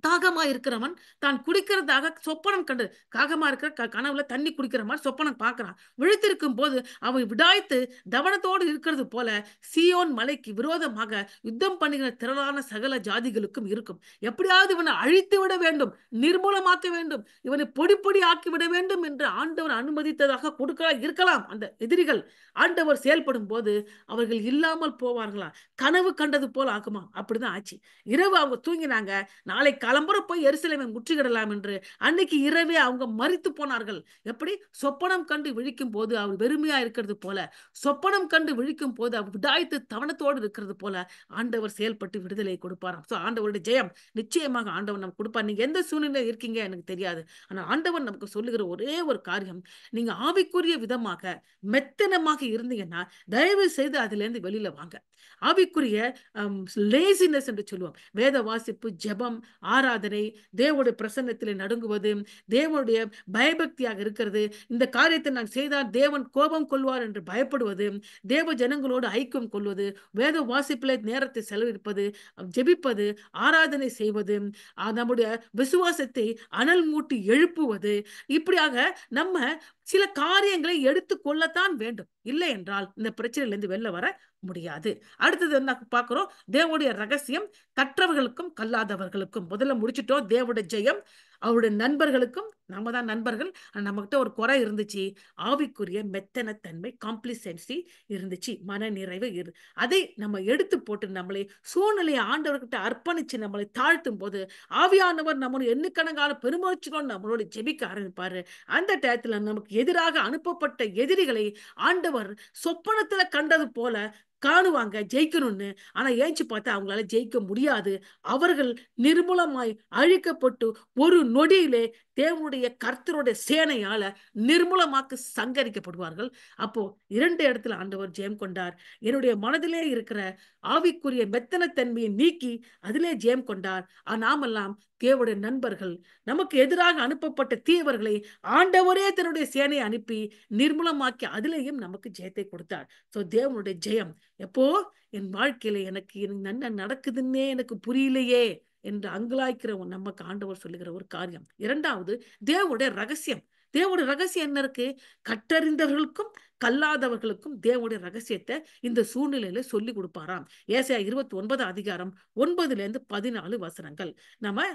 தாகமா இருக்கிறவன் தான் குடிக்கிறதாக சொப்பனம் கண்டு, காகமா இருக்கிற கனவுல தண்ணி குடிக்கிற மாதிரி சொப்பனம் பார்க்கிறான். விழித்திருக்கும் போது அவன் விடாய்த்து தவனத்தோடு இருக்கிறது போல சீயோன் மலைக்கு விரோதமாக யுத்தம் பண்ணுகிற திரளான சகல ஜாதிகளுக்கும் இருக்கும். எப்படியாவது இவனை அழித்து விட வேண்டும், நிர்மூலமாக்க வேண்டும், இவனை பொடி பொடி ஆக்கி விட வேண்டும் என்று ஆண்டவர் அனுமதித்ததாக இருக்கலாம். அந்த எதிரிகள் ஆண்டவர் செயல்படும் போது அவர்கள் இல்லாமல் போவார்களா? கனவு கண்டது போல ஆகுமா? அப்படிதான் ஆச்சு. இரவு அவங்க தூங்கினாங்க. நாளை காலம்புற போய் எருசலேமை முற்றுகிடலாம் என்று அன்னைக்கு இரவே அவங்க மரித்து போனார்கள். எப்படி? சொப்பனம் கண்டு விழிக்கும் போது அவர் வெறுமையா இருக்கிறது போல, சொப்பனம் கண்டு விழிக்கும் போது அவர் விடாய்த்து தவணத்தோடு இருக்கிறது போல ஆண்டவர் செயல்பட்டு விடுதலை கொடுப்பாராம். சோ ஆண்டவருடைய ஜெயம் நிச்சயமாக ஆண்டவர் நமக்கு கொடுப்பார். நீங்க எந்த சூழ்நிலை இருக்கீங்க எனக்கு தெரியாது. ஆனா ஆண்டவர் நமக்கு சொல்லுகிற ஒரே ஒரு காரியம், நீங்க ஆவிக்குரிய விதமாக மெத்தனமாக இருந்தீங்கன்னா தயவு செய்து அதுல இருந்து வெளியில வாங்க. ஆவிக்குரிய லேசினஸ் என்று சொல்லுவோம். வேத வாசிப்பு, ஜெபம், ஆராதனை, தேவனுடைய பிரசன்னத்திலே நடுங்குவது, தேவனுடைய பயபக்தியாக இருக்கிறது, இந்த காரியத்தை நான் செய்தால் தேவன் கோபம் கொள்வார் என்று பயப்படுவது, தேவ ஜனங்களோடு ஐக்கியம் கொள்வது, வேத வாசிப்பிலே நேரத்தை செலவிடுப்பது, ஜெபிப்பது, ஆராதனை செய்வது, நம்முடைய விசுவாசத்தை அனல் மூட்டி எழுப்புவது, இப்படியாக நம்ம சில காரியங்களை எடுத்துக் கொள்ளத்தான் வேண்டும். இல்லை என்றால் இந்த பிரச்சனையிலிருந்து வெளில வர முடியாது. அடுத்தது என்ன பார்க்கிறோம்? தேவனுடைய ரகசியம் கற்றவர்களுக்கும் கல்லாதவர்களுக்கும். முதல்ல முடிச்சிட்டோம். தேவனுடைய ஜெயம் அவருடைய நண்பர்களுக்கும். நாம தான் நண்பர்கள். நம்ம கிட்ட ஒரு குறை இருந்துச்சு, ஆவிக்குரிய மெத்தனத்தன்மை, காம்ப்ளிசென்சி இருந்துச்சு, மன நிறைவு அதை நம்ம எடுத்து போட்டு நம்மளை சூழ்நிலையை ஆண்டவர்கிட்ட அர்ப்பணிச்சு நம்மளை தாழ்த்தும் போது ஆவியானவர் நம்மளோட எண்ணுக்கணக்கான பெருமூச்சுடன் நம்மளோட ஜெபிக்க ஆரம்பிப்பாரு. அந்த டயத்துல நமக்கு எதிராக அனுப்பப்பட்ட எதிரிகளை ஆண்டவர் சொப்பனத்துல கண்டது போல காணுவாங்க ஜெயிக்கணும்னு. ஆனா ஏஞ்சி பார்த்தா அவங்களால ஜெயிக்க முடியாது. அவர்கள் நிர்மூலமாய் அழிக்கப்பட்டு ஒரு நொடியிலே தேவனுடைய கர்த்தருடைய சேனையால நிர்மூலமாக்கு சங்கரிக்கப்படுவார்கள். அப்போ இரண்டு இடத்துல ஆண்டவர் ஜெயம் கொண்டார். என்னுடைய மனதிலே இருக்கிற ஆவிக்குரிய மெத்தனத்தன்மையை நீக்கி அதிலே ஜெயம் கொண்டார். நாமெல்லாம் தேவனுடைய நண்பர்கள். நமக்கு எதிராக அனுப்பப்பட்ட தீவர்களை ஆண்டவரே தன்னுடைய சேனையை அனுப்பி நிர்மூலமாக்கி அதிலேயும் நமக்கு ஜெயத்தை கொடுத்தார். சோ தேவனுடைய ஜெயம் எப்போ? என் வாழ்க்கையில எனக்கு என்ன நடக்குதுன்னே எனக்கு புரியலையே என்று அங்கலாய்க்கிற நமக்கு ஆண்டவர் சொல்லுகிற ஒரு காரியம். இரண்டாவது, தேவனுடைய ரகசியம். தேவனுடைய ரகசியம் என்ன இருக்கு? கற்றறிந்தவர்களுக்கும் கல்லாதவர்களுக்கும் தேவனுடைய ரகசியத்தை இந்த சூழ்நிலையில சொல்லி கொடுப்பாராம். ஏசாயா 29 அதிகாரம் 9-14 நம்ம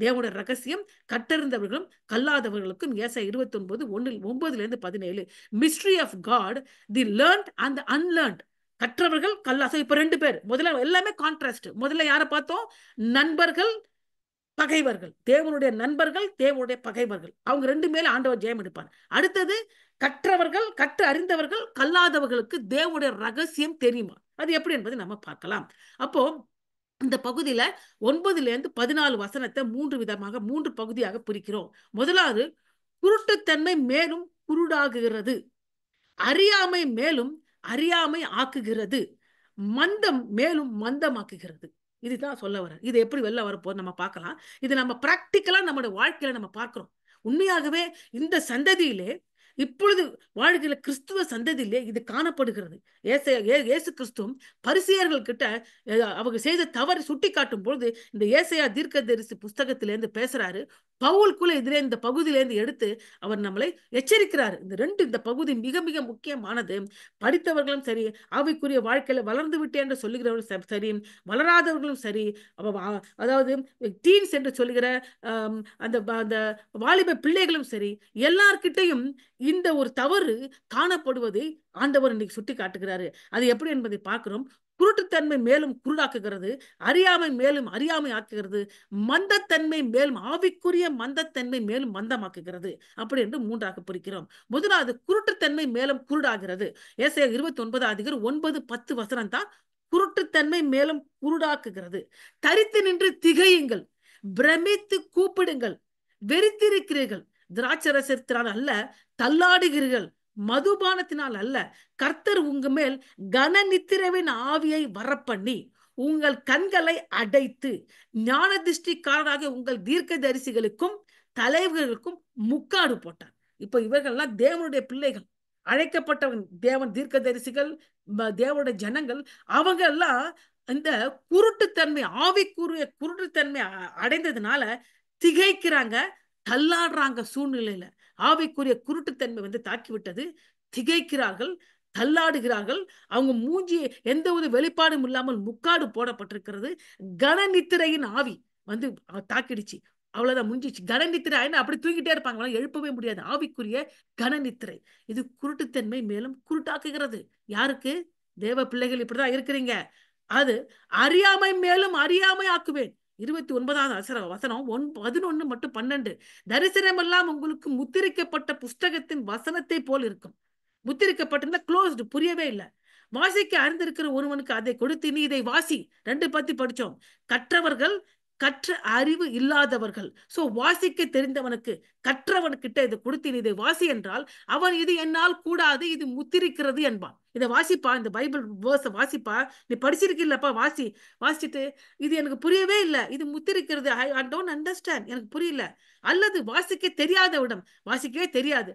தேவனுடைய ரகசியம் கற்றறிந்தவர்களும் கல்லாதவர்களுக்கும். ஏசாயா 29:9-17 mystery of god, the learned and unlearned. கற்றவர்கள் கல்லாத. இப்ப ரெண்டு பேர். முதல்ல எல்லாமே கான்ட்ராஸ்ட். முதல்ல யாரை பார்த்தோம்? நண்பர்கள், பகைவர்கள். தேவனுடைய நண்பர்கள், தேவனுடைய பகைவர்கள். அவங்க ரெண்டு மேல ஆண்டவர் ஜெயம் எடுப்பார். அடுத்தது கற்றவர்கள், கற்று அறிந்தவர்கள், கல்லாதவர்களுக்கு தேவனுடைய ரகசியம் தெரியுமா? அது எப்படி என்பதை நம்ம பார்க்கலாம். அப்போ இந்த பகுதியில 9-14 மூன்று விதமாக, மூன்று பகுதியாக பிரிக்கிறோம். முதலாவது, குருட்டுத்தன்மை மேலும் குருடாகுகிறது, அறியாமை மேலும் அறியாமை ஆக்குகிறது, மந்தம் மேலும் மந்தமாக்குகிறது. இதுதான் சொல்ல வர. இது எப்படி வெளில வரப்போது நம்ம பார்க்கலாம். இது நம்ம பிராக்டிக்கலா நம்மளுடைய வாழ்க்கையில நம்ம பார்க்கிறோம். உண்மையாகவே இந்த சந்ததியிலே, இப்பொழுது வாழ்கிற கிறிஸ்துவ சந்ததியிலே இது காணப்படுகிறது. இயேசு கிறிஸ்துவும் பரிசேயர்கள் கிட்ட அவங்க செய்த தவறு சுட்டி காட்டும் பொழுது இந்த ஏசாயா தீர்க்கதரிசி புஸ்தகத்திலேருந்து பேசுறாரு. பவுல் கூட இதிலே இந்த பகுதியிலேருந்து எடுத்து அவர் நம்மளை எச்சரிக்கிறார். இந்த பகுதி மிக மிக முக்கியமானது. படித்தவர்களும் சரி, ஆவிக்குரிய வாழ்க்கையில வளர்ந்து விட்டேன் என்று சொல்லுகிறவர்களும் சரி, வளராதவர்களும் சரி, அதாவது டீன்ஸ் என்று சொல்லுகிற அந்த வாலிப பிள்ளைகளும் சரி, எல்லார்கிட்டையும் இந்த ஒரு தவறு காணப்படுவதை ஆண்டவர் இன்னைக்கு சுட்டி காட்டுகிறாரு. அது எப்படி என்பதை பார்க்கிறோம். குருட்டுத்தன்மை மேலும் குருடாக்குகிறது, அறியாமை மேலும் அறியாமை ஆக்குகிறது, மந்தத்தன்மை மேலும், ஆவிக்குரிய மந்தத்தன்மை மேலும் மந்தமாக்குகிறது. அப்படி என்று மூன்றாக பிரிக்கிறோம். முதலாவது, குருட்டுத்தன்மை மேலும் குருடாகிறது. ஏசாயா 29:9-10 தான் குருட்டுத்தன்மை மேலும் குருடாக்குகிறது. தரித்து நின்று திகையுங்கள், பிரமித்து கூப்பிடுங்கள், வெறித்திருக்கிறீர்கள், திராட்சரசத்தினால் அல்ல, தள்ளாடுகிறீர்கள், மதுபானத்தினால் அல்ல, கர்த்தர் உங்க மேல் கன நித்திரவின் ஆவியை வரப்பண்ணி உங்கள் கண்களை அடைத்து ஞான திருஷ்டிக்காரராக உங்கள் தீர்க்க தரிசிகளுக்கும் தலைவர்களுக்கும் முக்காடு போட்டார். இப்ப இவர்கள்லாம் தேவனுடைய பிள்ளைகள், அழைக்கப்பட்டவன் தேவன் தீர்க்க தரிசிகள், தேவனுடைய ஜனங்கள். அவங்க எல்லாம் இந்த குருட்டுத்தன்மை, ஆவிக்குரிய குருட்டுத்தன்மை அடைந்ததுனால திகைக்கிறாங்க, தள்ளாடுறாங்க. சூழ்நிலையில ஆவிக்குரிய குருட்டுத்தன்மை தாக்கிவிட்டது. திகைக்கிறார்கள், தள்ளாடுகிறார்கள். அவங்க மூஞ்சி எந்த ஒரு வெளிப்பாடும் இல்லாமல் முக்காடு போடப்பட்டிருக்கிறது. கனநித்திரையின் ஆவி தாக்கிடுச்சு. அவ்வளவுதான், முடிஞ்சிச்சு. கனநித்திரை அப்படி தூங்கிட்டே இருப்பாங்க, எழுப்பவே முடியாது. ஆவிக்குரிய கனநித்திரை இது குருட்டுத்தன்மை மேலும் குருட்டாக்குகிறது. யாருக்கு? தேவ பிள்ளைகள் இப்படிதான் இருக்கிறீங்க. அது அறியாமை மேலும் அறியாமை ஆக்குவேன். 29வது வசனம் 11 மற்றும் 12. தரிசனமெல்லாம் உங்களுக்கு முத்திரிக்கப்பட்ட புஸ்தகத்தின் வசனத்தை போல் இருக்கும். முத்திரிக்கப்பட்டிருந்தா க்ளோஸ்டு, புரியவே இல்லை. வாசிக்க அறிந்திருக்கிற ஒருவனுக்கு அதை கொடுத்து நீ இதை வாசி. 2 படிச்சோம். கற்றவர்கள், கற்ற அறிவு இல்லாதவர்கள். சோ வாசிக்க தெரிந்தவனுக்கு, கற்றவனுக்கிட்ட இதை கொடுத்து நீ இதை வாசி என்றால் அவன் இது என்னால் கூடாது, இது முத்திரிக்கிறது என்பான். இதை வாசிப்பா, இந்த பைபிள் வேர்ஸை வாசிப்பா, நீ படிச்சிருக்கீல்லப்பா, வாசிச்சுட்டு இது எனக்கு புரியவே இல்லை, இது முத்திரிக்கிறது, ஐ டோன்ட் அண்டர்ஸ்டாண்ட், எனக்கு புரியல. அல்லது வாசிக்க தெரியாதவிடம், வாசிக்கவே தெரியாது,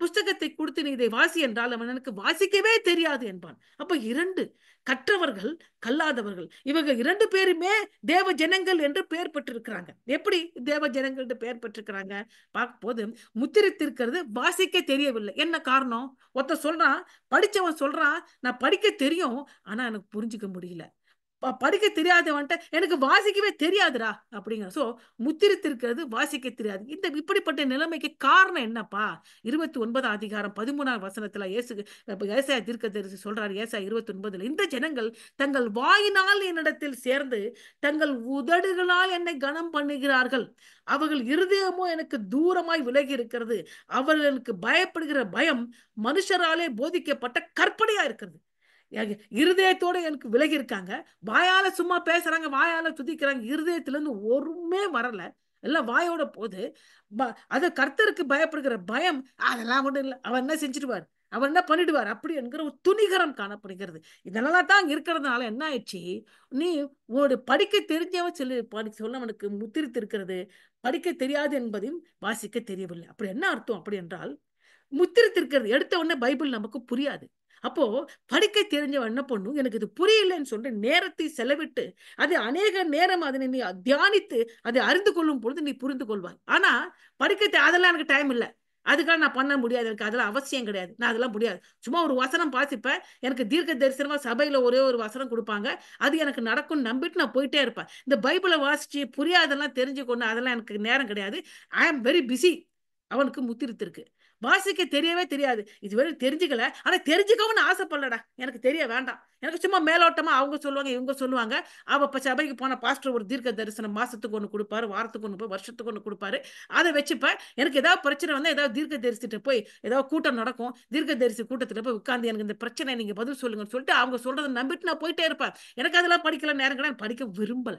புஸ்தகத்தை கொடுத்து நீ இதை வாசி என்றால் அவன் எனக்கு வாசிக்கவே தெரியாது என்பான். அப்ப 2 கற்றவர்கள், கல்லாதவர்கள், இவங்க 2 பேருமே தேவ ஜனங்கள் என்று பெயர் பெற்றிருக்கிறாங்க. எப்படி தேவ ஜனங்கள் என்று பெயர் பெற்றிருக்கிறாங்க பார்க்கும் போது, முத்திரித்திருக்கிறது வாசிக்க தெரியவில்லை. என்ன காரணம்? ஒருத்தர் சொல்றான், படிச்சவன் சொல்றான், நான் படிக்க தெரியும், ஆனா எனக்கு புரிஞ்சுக்க முடியல. படிக்க தெரியாதவன்ட்ட எனக்கு வாசிக்கவே தெரியாதுடா அப்படிங்கிற. சோ முத்திரித்திருக்கிறது வாசிக்க தெரியாது. இந்த இப்படிப்பட்ட நிலைமைக்கு காரணம் என்னப்பா? 29வது அதிகாரம் 13வது வசனத்துல ஏசாயா தீர்க்கதரிசி சொல்றாரு. ஏசாயா 29ல, இந்த ஜனங்கள் தங்கள் வாயினால் என்னிடத்தில் சேர்ந்து தங்கள் உதடுகளால் என்னை கனம் பண்ணுகிறார்கள், அவர்கள் இருதயமோ எனக்கு தூரமாய் விலகி இருக்கிறது, அவர்களுக்கு பயப்படுகிற பயம் மனுஷராலே போதிக்கப்பட்ட கற்பனையா இருக்கிறது. இருதயத்தோட எனக்கு விலகி இருக்காங்க, வாயால சும்மா பேசுறாங்க, வாயால துதிக்கிறாங்க, இருதயத்துல இருந்து ஒருமே வரல, எல்லாம் வாயோட போது. அது கர்த்தருக்கு பயப்படுகிற பயம் அதெல்லாம் ஒண்ணும் இல்லை, அவன் என்ன செஞ்சிடுவார், அவர் என்ன பண்ணிடுவார் அப்படி என்கிற ஒரு துணிகரம் காணப்படுகிறது. இதெல்லாம் தான் இருக்கிறதுனால என்ன ஆயிடுச்சு, நீ ஒரு படிக்க தெரிஞ்சவன் சொல்ல அவனுக்கு முத்திரித்து இருக்கிறது, படிக்க தெரியாது என்பதையும் வாசிக்க தெரியவில்லை. அப்படி என்ன அர்த்தம்? அப்படி என்றால் முத்திரித்திருக்கிறது எடுத்த உடனே பைபிள் நமக்கு புரியாது. அப்போ படிக்க தெரிஞ்சவன் என்ன பண்ணும், எனக்கு இது புரியலன்னு சொல்லிட்டு நேரத்தை செலவிட்டு அது அநேக நேரம் அதனை நீ தியானித்து அதை அறிந்து கொள்ளும் பொழுது நீ புரிந்து கொள்வாய். ஆனா படிக்க அதெல்லாம் எனக்கு டைம் இல்லை, அதுக்காக நான் பண்ண முடியாது, எனக்கு அதெல்லாம் அவசியம் கிடையாது, நான் அதெல்லாம் முடியாது. சும்மா ஒரு வசனம் வாசிப்பேன், எனக்கு தீர்க்க தரிசனமா சபையில ஒரே ஒரு வசனம் கொடுப்பாங்க, அது எனக்கு நடக்கும் நம்பிட்டு நான் போயிட்டே இருப்பேன். இந்த பைபிளை வாசிச்சு புரியாதெல்லாம் தெரிஞ்சுக்கொண்டு அதெல்லாம் எனக்கு நேரம் கிடையாது. ஐ ஆம் வெரி பிஸி. அவனுக்கு முத்திரித்திருக்கு, வாசிக்க தெரியவே தெரியாது, இதுவரை தெரிஞ்சுக்கல, ஆனா தெரிஞ்சுக்கவும் ஆசைப்படலடா, எனக்கு தெரிய வேண்டாம், எனக்கு சும்மா மேலோட்டமா அவங்க சொல்லுவாங்க இவங்க சொல்லுவாங்க. அவ சபைக்கு போன பாஸ்டர் ஒரு தீர்க்க தரிசனம் மாசத்துக்கு ஒண்ணு கொடுப்பாரு, வாரத்துக்கு ஒண்ணு, வருஷத்துக்கு ஒண்ணு கொடுப்பாரு, அதை வச்சுப்பேன். எனக்கு ஏதாவது பிரச்சனை வந்தா ஏதாவது தீர்க்க தரிசிட்டு போய் ஏதாவது கூட்டம் நடக்கும், தீர்க்க தரிசி கூட்டத்துல போய் உட்கார்ந்து எனக்கு இந்த பிரச்சனை நீங்க பதில் சொல்லுங்கன்னு சொல்லிட்டு அவங்க சொல்றதை நம்பிட்டு நான் போயிட்டே இருப்பேன். எனக்கு அதெல்லாம் படிக்கல, நேரம் கிடையாது, படிக்க விரும்பல.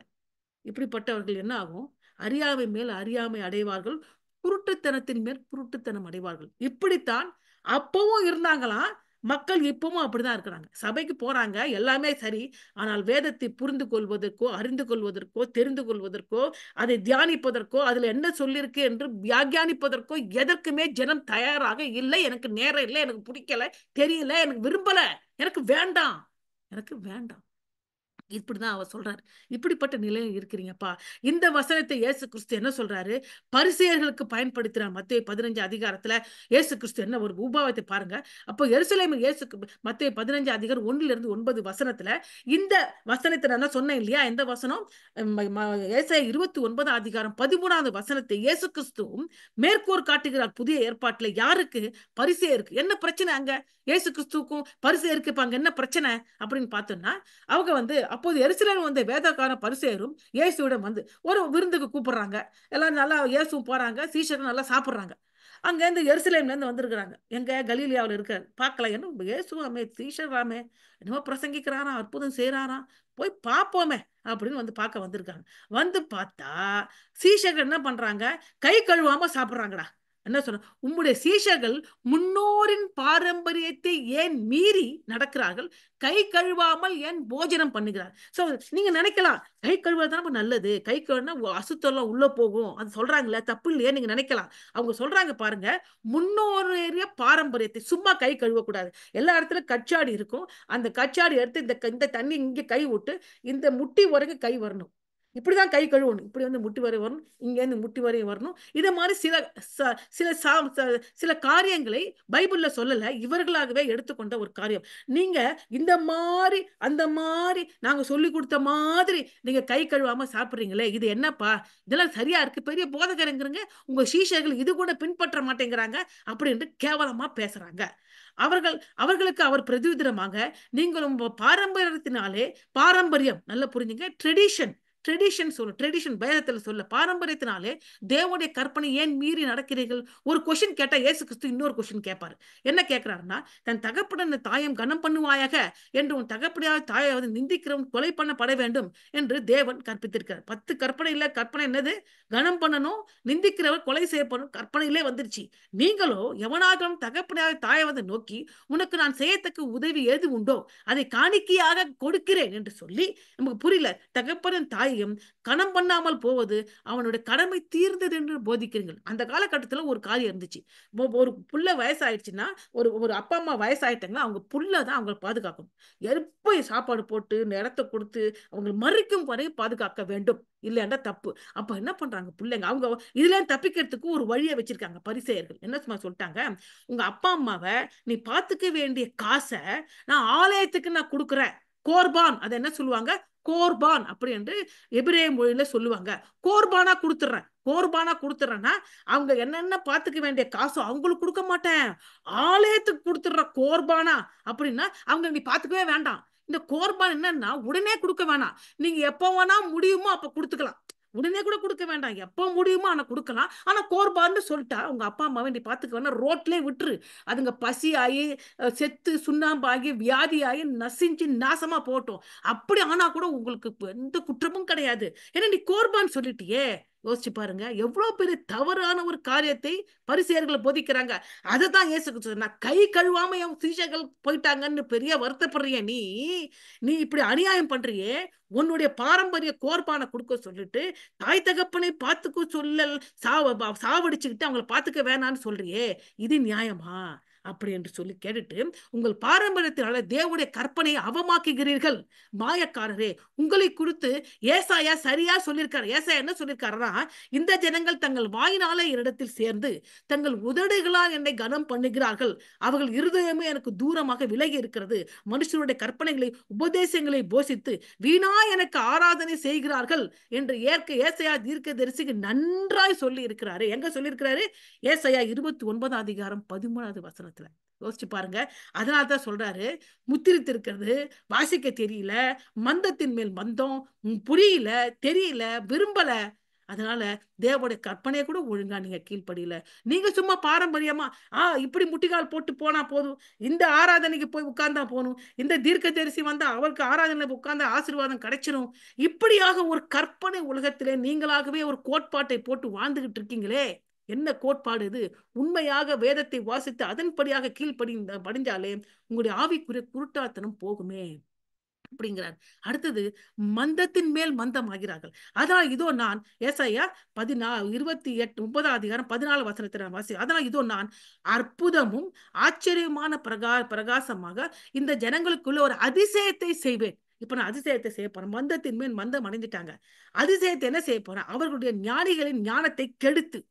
இப்படிப்பட்டவர்கள் என்ன ஆகும், அறியாமை மேல் அறியாமை அடைவார்கள், குருட்டுத்தனத்தின் மேல் குருட்டுத்தனம் அடைவார்கள். இப்படித்தான் அப்பவும் இருந்தாங்களாம் மக்கள், இப்பவும் அப்படிதான் இருக்கிறாங்க. சபைக்கு போறாங்க, எல்லாமே சரி, ஆனால் வேதத்தை புரிந்து கொள்வதற்கோ, அறிந்து கொள்வதற்கோ, தெரிந்து கொள்வதற்கோ, அதை தியானிப்பதற்கோ, அதுல என்ன சொல்லியிருக்கு என்று வியாக்கியானிப்பதற்கோ எதற்குமே ஜனம் தயாராக இல்லை. எனக்கு நேரம் இல்லை, எனக்கு பிடிக்கல, தெரியல, எனக்கு விரும்பல, எனக்கு வேண்டாம், எனக்கு வேண்டாம். இப்படிதான் அவர் சொல்றாரு. இப்படிப்பட்ட நிலையில் இருக்கிறீங்கப்பா. இந்த வசனத்தை இயேசு கிறிஸ்து என்ன சொல்றாரு, பரிசேயர்களுக்கு பயன்படுத்துறார். மத்தேயு 15 இயேசு கிறிஸ்து என்ன ஒரு உபாவத்தை பாருங்க. அப்போ எருசலேமில் மத்தேயு 15 1-9 இந்த வசனத்தை நான் சொன்னேன் இல்லையா, இந்த வசனம் ஏசாயா 29 13 இயேசு கிறிஸ்துவும் மேற்கோர் காட்டுகிறார். புதிய ஏற்பாட்டுல யாருக்கு? பரிசேயருக்கு. என்ன பிரச்சனை அங்க இயேசு கிறிஸ்துவுக்கும் பரிசேயருக்கு இப்ப அங்க என்ன பிரச்சனை அப்படின்னு பார்த்தோம்னா, அவங்க அப்போது எருசலேம் வந்த வேதக்கார பரிசேயரும் இயேசுவிடம் ஒரு விருந்துக்கு கூப்பிடுறாங்க. எல்லாம் நல்லா இயேசுவும் போறாங்க, சீஷரும் நல்லா சாப்பிடுறாங்க. அங்க இருந்து எருசலேம்ல இருந்து வந்திருக்கிறாங்க. எங்க கலீலியாவில் இருக்க பார்க்கல, என்ன இயேசுவாமே சீஷராமே என்னமோ பிரசங்கிக்கிறாராம், அற்புதம் செய்யறாராம், போய் பார்ப்போமே அப்படின்னு பார்க்க வந்திருக்காங்க. பார்த்தா சீஷர்கள் என்ன பண்றாங்க, கை கழுவாம சாப்பிடுறாங்கடா. என்ன சொல்ற, உம்முடைய சீஷர்கள் முன்னோரின் பாரம்பரியத்தை ஏன் மீறி நடக்கிறார்கள், கை கழுவாமல் ஏன் போஜனம் பண்ணுகிறார். சோ நீங்க நினைக்கலாம், கை கழுவுறது நல்லது, கை கழுவுனா அசுத்தம் உள்ள போகும், அது சொல்றாங்களே, தப்பு இல்லையே நீங்க நினைக்கலாம். அவங்க சொல்றாங்க பாருங்க, முன்னோரிய பாரம்பரியத்தை, சும்மா கை கழுவக்கூடாது, எல்லா இடத்துல கச்சாடி இருக்கும், அந்த கச்சாடி எடுத்து இந்த தண்ணி இங்க கை விட்டு இந்த முட்டி வரைக்கும் கை வரணும், இப்படிதான் கை கழுவணும், இப்படி முட்டி வரை வரணும், இங்க இருந்து முட்டி வரை வரணும். இதை மாதிரி சில காரியங்களை பைபிள்ல சொல்லல, இவர்களாகவே எடுத்துக்கொண்ட ஒரு காரியம். நீங்க இந்த மாதிரி அந்த மாதிரி நாங்க சொல்லி கொடுத்த மாதிரி நீங்க கை கழுவாம சாப்பிடுறீங்களே, இது என்னப்பா, இதெல்லாம் சரியா இருக்கு, பெரிய போதகருங்கிறங்க, உங்க சீஷர்கள் இது கூட பின்பற்ற மாட்டேங்கிறாங்க அப்படின்னு கேவலமா பேசுறாங்க. அவர்களுக்கு அவர் பிரதியுத்தரமாக, நீங்கள் உங்க பாரம்பரியத்தினாலே, பாரம்பரியம் நல்லா புரிஞ்சுங்க, ட்ரெடிஷன் ட்ரெடிஷன் சொல்லும், ட்ரெடிஷன் வேதத்துல சொல்ல பாரம்பரியத்தினாலே தேவனுடைய கற்பனை ஏன் மீறி நடக்கிறீர்கள்? ஒரு கொஸ்டின் கேட்டா இயேசு கிறிஸ்து இன்னொரு கொஸ்டின் கேட்பாரு. என்ன கேட்கிறாருன்னா, தன் தகப்பன தாயம் கனம் பண்ணுவாயாக என்று உன் தகப்பனையாவது தாயாவது நிந்திக்கிறவன் கொலை பண்ணப்பட வேண்டும் என்று தேவன் கற்பித்திருக்கிறார். 10 கற்பனையில கற்பனை என்னது? கனம் பண்ணணும், நிந்திக்கிறவர் கொலை செய்யப்படும், கற்பனையிலே வந்துருச்சு. நீங்களோ எவனாகவும் தகப்பனையாவது தாயாவது நோக்கி உனக்கு நான் செய்யத்தக்க உதவி ஏது உண்டோ அதை காணிக்கையாக கொடுக்கிறேன் என்று சொல்லி, நமக்கு புரியல, தகப்பனின் தாயையும் கனம் பண்ணாமல் போவது அவனுடைய கடமை தீர்ந்தது என்று போதிக்கிறீர்கள். அந்த காலகட்டத்தில் ஒரு காரியம் இருந்துச்சு. ஒரு புள்ள வயசாயிடுச்சுன்னா, ஒரு ஒரு அப்பா அம்மா வயசாயிட்டாங்கன்னா அவங்க புள்ள தான் அவங்களை பாதுகாக்கணும். எப்போ சாப்பாடு போட்டு இடத்த கொடுத்து அவங்க மறிக்கும் வரை பாதுகாக்க வேண்டும், இல்லைன்னா தப்பு. அப்ப என்ன பண்றாங்க பிள்ளைங்க, அவங்க இதுல தப்பிக்கிறதுக்கு ஒரு வழியை வச்சிருக்காங்க பரிசேயர்கள். என்ன சொல்லிட்டாங்க, உங்க அப்பா அம்மாவை நீ பாத்துக்க வேண்டிய காசை நான் ஆலயத்துக்கு நான் கொடுக்குறேன், கோர்பான், அதை என்ன சொல்லுவாங்க, கோர்பான் அப்படி என்று எபிரேய மொழியில சொல்லுவாங்க. கோர்பானா கொடுத்துறேன், கோர்பானா கொடுத்துறேன்னா அவங்க என்னென்ன பாத்துக்க வேண்டிய காசோ அவங்களுக்கு கொடுக்க மாட்டேன், ஆலயத்துக்கு கொடுத்துடுற கோர்பானா அப்படின்னா அவங்க நீ பாத்துக்கவே வேண்டாம். இந்த கோர்பான் என்னன்னா உடனே கொடுக்க வேணாம், நீங்க எப்ப வேணா முடியுமோ அப்ப கொடுத்துக்கலாம். உடனே கூட கொடுக்க வேண்டாம், எப்போ முடியுமோ ஆனா கொடுக்கலாம். ஆனா கோர்பான்னு சொல்லிட்டா உங்க அப்பா அம்மாவை நீ பாத்துக்க வேணா, ரோட்லயே விட்டுரு. அதுங்க பசி ஆகி செத்து சுண்ணாம்பாகி வியாதியாகி நசிஞ்சு நாசமா போட்டோம். அப்படி ஆனா கூட உங்களுக்கு எந்த குற்றமும் கிடையாது, ஏன்னா நீ கோர்பான் சொல்லிட்டியே. யோசிச்சு பாருங்க, எவ்வளவு பெரிய தவறான ஒரு காரியத்தை பரிசேயர்கள் போதிக்கிறாங்க. அதுதான் இயேசு சொன்னா, கை கழுவாம என் சீஷர்கள் போயிட்டாங்கன்னு பெரிய வருத்தப்படுறிய நீ, நீ இப்படி அநியாயம் பண்றியே, உன்னுடைய பாரம்பரிய கோர்பானை கொடுக்க சொல்லிட்டு தாய் தகப்பனை பார்த்துக்க சொல்லல் சாவடிச்சுக்கிட்டு அவங்களை பார்த்துக்க வேணான்னு சொல்றியே, இது நியாயமா அப்படி என்று சொல்லி கேட்டுட்டு, உங்கள் பாரம்பரியத்தினால தேவனுடைய கற்பனையை அவமாக்குகிறீர்கள் மாயக்காரரே. உங்களை குறித்து ஏசாயா சரியா சொல்லியிருக்காரு. ஏசாயா என்ன சொல்லியிருக்காருன்னா, இந்த ஜனங்கள் தங்கள் வாயினால என்னிடத்தில் சேர்ந்து தங்கள் உதடுகளால் என்னை கனம் பண்ணுகிறார்கள், அவர்கள் இருதயமே எனக்கு தூரமாக விலகி இருக்கிறது, மனுஷனுடைய கற்பனைகளை உபதேசங்களை போஷித்து வீணா எனக்கு ஆராதனை செய்கிறார்கள் என்று ஏசாயா தீர்க்கதரிசிக்கு நன்றாய் சொல்லி இருக்கிறாரு. எங்க சொல்லி இருக்கிறாரு? ஏசாயா 29 அதிகாரம் 13வது வசனத்துல. யோசிச்சு பாருங்க. அதனால்தான் சொல்றாரு, முத்திரித்திருக்கிறது, வாசிக்க தெரியல, மந்தத்தின் மேல் மந்தம், புரியல, தெரியல, விரும்பல. அதனால தேவனுடைய கற்பனையை கூட ஒழுங்கா நீங்க கீழ்ப்படியில. நீங்க சும்மா பாரம்பரியமா இப்படி முட்டிகால் போட்டு போனா போதும், இந்த ஆராதனைக்கு போய் உட்கார்ந்தா போகணும், இந்த தீர்க்க தரிசி வந்தா அவருக்கு ஆராதனை உட்கார்ந்த ஆசீர்வாதம் கிடைச்சிடும், இப்படியாக ஒரு கற்பனை உலகத்திலே நீங்களாகவே ஒரு கோட்பாட்டை போட்டு வாழ்ந்துகிட்டு இருக்கீங்களே. என்ன கோட்பாடு இது? உண்மையாக வேதத்தை வாசித்து அதன்படியாக படிஞ்சாலே உங்களுடைய ஆவிக்குரிய குருட்டாத்தனம் போகுமே அப்படிங்கிறார். அடுத்தது, மந்தத்தின் மேல் மந்தம் ஆகிறார்கள். அதனால் இதோ நான், ஏசாயா 29 அதிகாரம் 14 வசனத்தை வாசி. அதனால் இதோ நான் அற்புதமும் ஆச்சரியமான பிரகாசமாக இந்த ஜனங்களுக்குள்ள ஒரு அதிசயத்தை செய்வேன். இப்ப நான் அதிசயத்தை செய்ய போறேன். மந்தத்தின் மேல் மந்தம் அடைஞ்சிட்டாங்க. அதிசயத்தை என்ன செய்ய போறேன்? அவர்களுடைய ஞானிகளின் ஞானத்தை கெடுத்து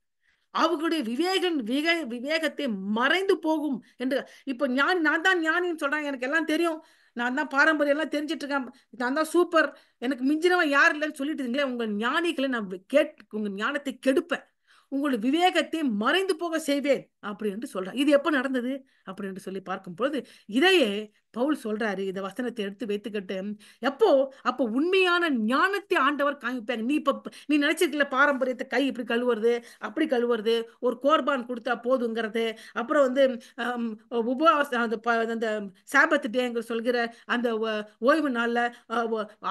அவர்களுடைய விவேகத்தை மறைந்து போகும் என்று. இப்ப ஞானி, நான் தான் ஞானின்னு சொல்றாங்க, எனக்கு எல்லாம் தெரியும், நான் தான் பாரம்பரியம் எல்லாம் தெரிஞ்சிட்டு இருக்கேன், நான் தான் சூப்பர், எனக்கு மிஞ்சினவன் யார் இல்லைன்னு சொல்லிட்டு இருந்தீங்களே, உங்க ஞானிகளை நான் உங்க ஞானத்தை கெடுப்பேன், உங்களுடைய விவேகத்தை மறைந்து போக செய்வேன் அப்படி என்று சொல்றார். இது எப்ப நடந்தது அப்படி என்று சொல்லி பார்க்கும் பொழுது இதையே பவுல் சொல்றாரு. இந்த வசனத்தை எடுத்து வைத்துக்கிட்டு, எப்போ அப்போ உண்மையான ஞானத்தை ஆண்டவர் காமிப்பாங்க. நீ நினைச்சிருக்கல பாரம்பரியத்தை கை இப்படி கழுவுறது அப்படி கழுவுறது, ஒரு கோர்பான் கொடுத்தா போதுங்கிறது, அப்புறம் உபவாசம் அந்த சாபத்து டேங்கிற சொல்கிற அந்த ஓய்வு நாள்ல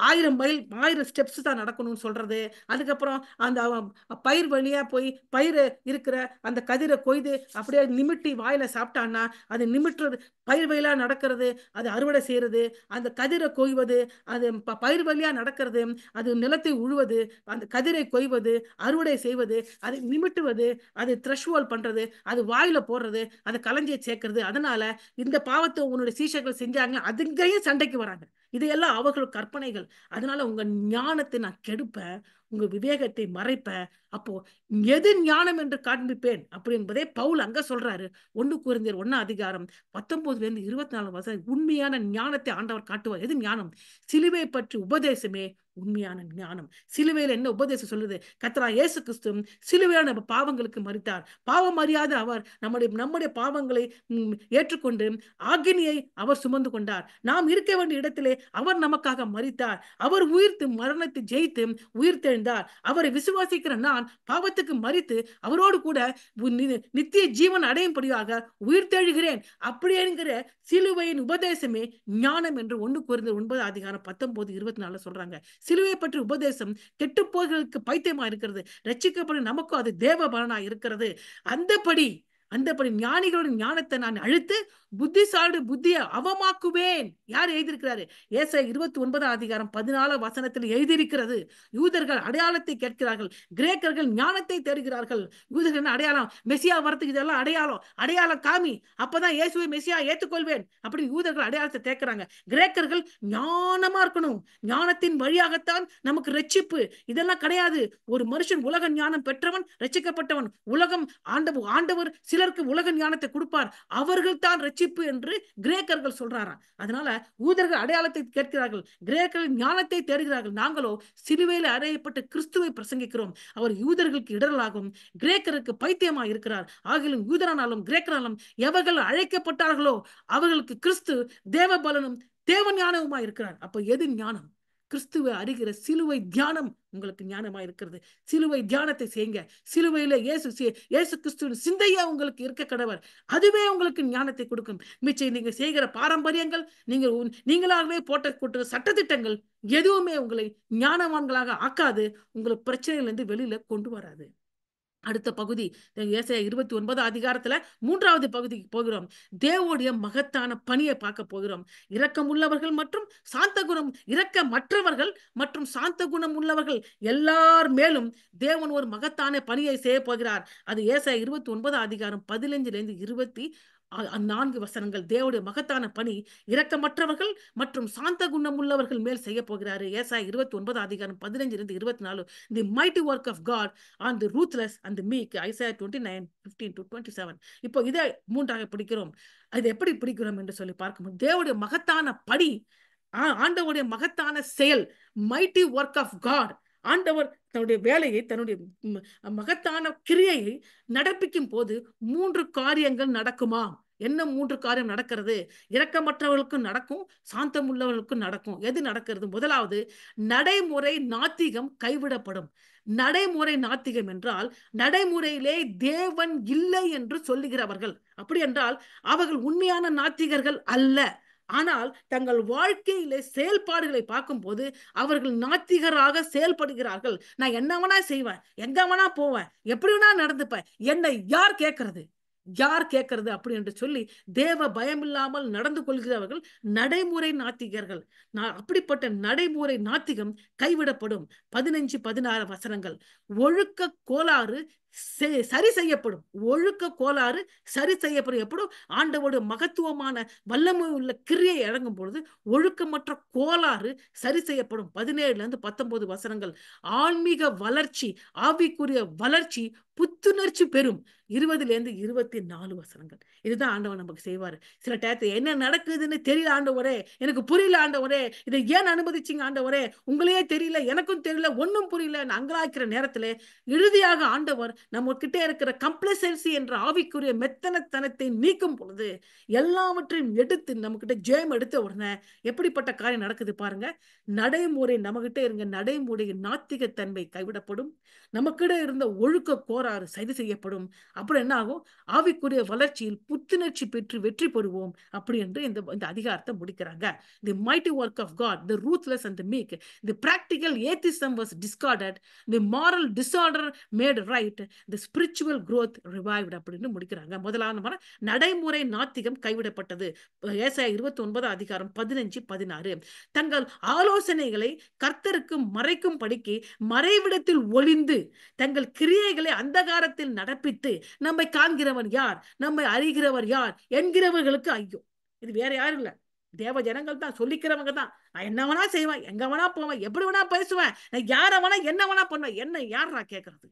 1000 மைல் 1000 ஸ்டெப்ஸ் தான் நடக்கணும்னு சொல்றது, அதுக்கப்புறம் அந்த பயிர் வழியா போய் பயிர் இருக்கிற அந்த கதிரை கொய்து அப்படியே நிமிட்டி வாயில சாப்பிட்டான்னா அது நிமிட்டுறது, பயிர் வழியா நடக்கிறது, அது அறுவடை செய்யறது, அந்த கதிரை கொய்வது, அது பயிர் வழியா நடக்கிறது, அது நிலத்தை உழுவது, அந்த கதிரை கொய்வது, அறுவடை செய்வது, அதை நிமிட்டுவது, அது த்ரெஷ்ஹோல்ட் பண்றது, அது வாயில போடுறது, அதை களஞ்சியை சேர்க்கிறது. அதனால இந்த பாவத்தை உன்னுடைய சீஷர்கள் செஞ்சாங்க, அதுங்களையும் சண்டைக்கு வராங்க. இதையெல்லாம் அவர்கள் கற்பனைகள். அதனால உங்க ஞானத்தை நான் கெடுப்பேன், உங்க விவேகத்தை மறைப்பேன். அப்போ எது ஞானம் என்று காண்பிப்பேன் அப்படி என்பதே பவுல் அங்க சொல்றாரு. 1 கொரிந்தியர் 1 அதிகாரம் 19 24 உண்மையான ஞானத்தை ஆண்டவர் காட்டுவார். எது ஞானம்? சிலுவை பற்றி உபதேசமே உண்மையான ஞானம். சிலுவையில் என்ன உபதேசம் சொல்லுது? கர்த்தராகிய இயேசு கிறிஸ்து சிலுவையான பாவங்களுக்கு மரித்தார். பாவம் அறியாத அவர் நம்முடைய நம்முடைய பாவங்களை ஏற்றுக்கொண்டு ஆக்கினியை அவர் சுமந்து கொண்டார். நாம் இருக்க வேண்டிய இடத்திலே அவர் நமக்காக மரித்தார். அவர் உயிர்த்து மரணத்தை ஜெயித்து உயிர்த்தெழுந்தார். அவரை விசுவாசிக்கிற நான் பாவத்துக்கு மரித்து அவரோடு கூட நித்திய ஜீவன் அடையும்படியாக உயிர்த்தெழுகிறேன். அப்படி என்கிற சிலுவையின் உபதேசமே ஞானம் என்று 1 கொரிந்தியர் 9:19-24 சொல்றாங்க. சிலுவையை பற்றி உபதேசம் கெட்டுப்போர்களுக்கு பைத்தியமா இருக்கிறது, ரட்சிக்கப்படும் நமக்கும் அது தேவ பலனா இருக்கிறது. அந்தபடி ஞானிகளோட ஞானத்தை நான் அழித்து புத்திசாலி புத்தியை அவமாக்குவேன். யார் எழுதியிருக்கிறாரு? ஏசாயா 29:14 எழுதியிருக்கிறது. யூதர்கள் அடையாளத்தை கேட்கிறார்கள், கிரேக்கர்கள் ஞானத்தை தேடுகிறார்கள். யூதர்கள் அடையாளம், மெசியா வரத்துக்கு இதெல்லாம் அடையாளம் காமி, அப்பதான் இயேசுவை மெசியா ஏற்றுக்கொள்வேன் அப்படி யூதர்கள் அடையாளத்தை தேக்கிறாங்க. கிரேக்கர்கள் ஞானமா இருக்கணும், ஞானத்தின் வழியாகத்தான் நமக்கு ரட்சிப்பு. இதெல்லாம் கிடையாது. ஒரு மனுஷன் உலக ஞானம் பெற்றவன் ரட்சிக்கப்பட்டவன். உலகம் ஆண்டவர் சிலருக்கு உலக ஞானத்தை கொடுப்பார், அவர்கள் தான் ரட்சிப்பு என்று கிரேக்கர்கள் சொல்றாராம். அதனால யூதர்கள் அடையாளத்தை கேட்கிறார்கள், கிரேக்கர்கள் ஞானத்தை தேடுகிறார்கள். நாங்களோ சிலுவையில் அறையப்பட்ட கிறிஸ்துவை பிரசங்கிக்கிறோம். அவர் யூதர்களுக்கு இடரலாகும், கிரேக்கருக்கு பைத்தியமா இருக்கிறார். ஆகிலும் யூதரானாலும் கிரேக்கரானாலும் எவர்கள் அழைக்கப்பட்டார்களோ அவர்களுக்கு கிறிஸ்து தேவ பலனும் தேவ ஞானவுமா இருக்கிறார். அப்ப எது ஞானம்? கிறிஸ்துவை அறிகிற சிலுவை தியானம் உங்களுக்கு ஞானமா இருக்கிறது. சிலுவை தியானத்தை செய்யுங்க. சிலுவையில இயேசு கிறிஸ்துவின் சிந்தையா உங்களுக்கு இருக்க கடவர், அதுவே உங்களுக்கு ஞானத்தை கொடுக்கும். மிச்சம் நீங்க செய்கிற பாரம்பரியங்கள், நீங்களாகவே போட்ட சட்டத்திட்டங்கள் எதுவுமே உங்களை ஞானவான்களாக ஆக்காது, உங்களை பிரச்சனையிலிருந்து வெளியில கொண்டு வராது. அடுத்த பகுதி ஏசாயா 29 3வது பகுதிக்கு போகிறோம். தேவனுடைய மகத்தான பணியை பார்க்க போகிறோம். இரக்கம் உள்ளவர்கள் மற்றும் சாந்த குணம், இரக்கமற்றவர்கள் மற்றும் சாந்த குணம் உள்ளவர்கள் எல்லார் மேலும் தேவன் ஒரு மகத்தான பணியை செய்ய போகிறார். அது ஏசாயா 29:15-24 தேவனுடைய மகத்தான பணி இரக்கமற்றவர்கள் மற்றும் சாந்த குணம் உள்ளவர்கள் மேல் செய்ய போகிறாரு. ஏசாயா 29:15-24 the mighty work of God on the ruthless and the meek. Isaiah 29:15-27. இப்போ இதை மூன்றாக பிடிக்கிறோம். அது எப்படி பிடிக்கிறோம் என்று சொல்லி பார்க்கும்போது, தேவனுடைய மகத்தான பணி, ஆண்டவருடைய மகத்தான செயல், mighty work of God. ஆண்டவர் தன்னுடைய வேலையை, தன்னுடைய மகத்தான கிரியையை நடப்பிக்கும் போது 3 காரியங்கள் நடக்குமா? என்ன 3 காரியம் நடக்கிறது? இரக்கமற்றவர்களுக்கும் நடக்கும், சாந்தம் உள்ளவர்களுக்கும் நடக்கும். எது நடக்கிறது? முதலாவது, நடைமுறை நாத்திகம் கைவிடப்படும். நடைமுறை நாத்திகம் என்றால் நடைமுறையிலே தேவன் இல்லை என்று சொல்லுகிறவர்கள். அப்படி என்றால் அவர்கள் உண்மையான நாத்திகர்கள் அல்ல. ஆனால் தங்கள் வாழ்க்கையிலே செயல்பாடுகளை பார்க்கும்போது அவர்கள் நாத்திகராக செயல்படுகிறார்கள். நான் என்ன வேணா செய்வேன், எங்க வேணா போவேன், எப்படி வேணா நடந்துப்பேன், என்னை யார் கேட்கறது அப்படி என்று சொல்லி தேவ பயமில்லாமல் நடந்து கொள்கிறவர்கள் நடைமுறை நாத்திகர்கள். அப்படிப்பட்ட நடைமுறை நாத்திகம் கைவிடப்படும். 15-16 ஒழுக்க கோளாறு சரி செய்யப்படும். ஒழுக்க கோளாறு சரி செய்யப்படும். எப்படும் ஆண்டவோட மகத்துவமான வல்லமை உள்ள கிரியை இறங்கும் பொழுது ஒழுக்கமற்ற கோளாறு சரி செய்யப்படும். 17-19 ஆன்மீக வளர்ச்சி, ஆவிக்குரிய வளர்ச்சி, புத்துணர்ச்சி பெறும். 20-24 இதுதான் ஆண்டவர் நமக்கு செய்வாரு. சில டயத்தை என்ன நடக்குதுன்னு தெரியல ஆண்டவரே, எனக்கு புரியல ஆண்டவரே, இதை ஏன் அனுமதிச்சிங்க ஆண்டவரே, உங்களையே தெரியல, எனக்கும் தெரியல, ஒன்னும் புரியல அங்கலாய்க்கிற நேரத்திலே இறுதியாக ஆண்டவர் நம்ம கிட்ட இருக்கிற கம்ப்ளசன்சி என்ற ஆவிக்குரிய மெத்தனத்தனத்தை நீக்கும் பொழுது எல்லாவற்றையும் எடுத்து நம்ம கிட்ட ஜெயம் எடுத்த உடனே எப்படிப்பட்ட காரியம் நடக்குது பாருங்க. நடைமுறை நம்ம கிட்ட இருங்க, நடைமுறை நாத்திகத்தன்மை கைவிடப்படும். நமக்கிட இருந்த ஒழுக்க கோளாறு சரி செய்யப்படும். அப்புறம் என்ன ஆகும்? ஆவிக்குரிய வளர்ச்சியில் புத்துணர்ச்சி பெற்று வெற்றி பெறுவோம் அப்படி என்று இந்த அதிகாரத்தை முடிக்கிறாங்க. The mighty work of God, the ruthless and the meek, the practical atheism was discarded, the moral disorder made right, the spiritual growth revived அப்படின்னு முடிக்கிறாங்க. முதலாவது நடைமுறை நாத்திகம் கைவிடப்பட்டது. ஏசாயா 29:15-16 தங்கள் ஆலோசனைகளை கர்த்தருக்கு மறைக்கும் படிக்கு மறைவிடத்தில் ஒளிந்து தங்கள் கிரியைகளை அந்தகாரத்தில் நடப்பித்து நம்மை காண்கிறவன் யார், நம்மை அறிகிறவர் யார் என்கிறவர்களுக்கு ஐயோ. இது வேற யாரும் இல்ல, தேவ ஜனங்கள் தான், சொல்லிக்கிறவங்க தான். நான் என்ன வேணா செய்வேன், எங்க வேணா போவேன், எப்படி வேணா பேசுவேன், நான் யார வேணா என்ன வேணா பண்ணுவேன், என்ன யாரா கேட்கறது?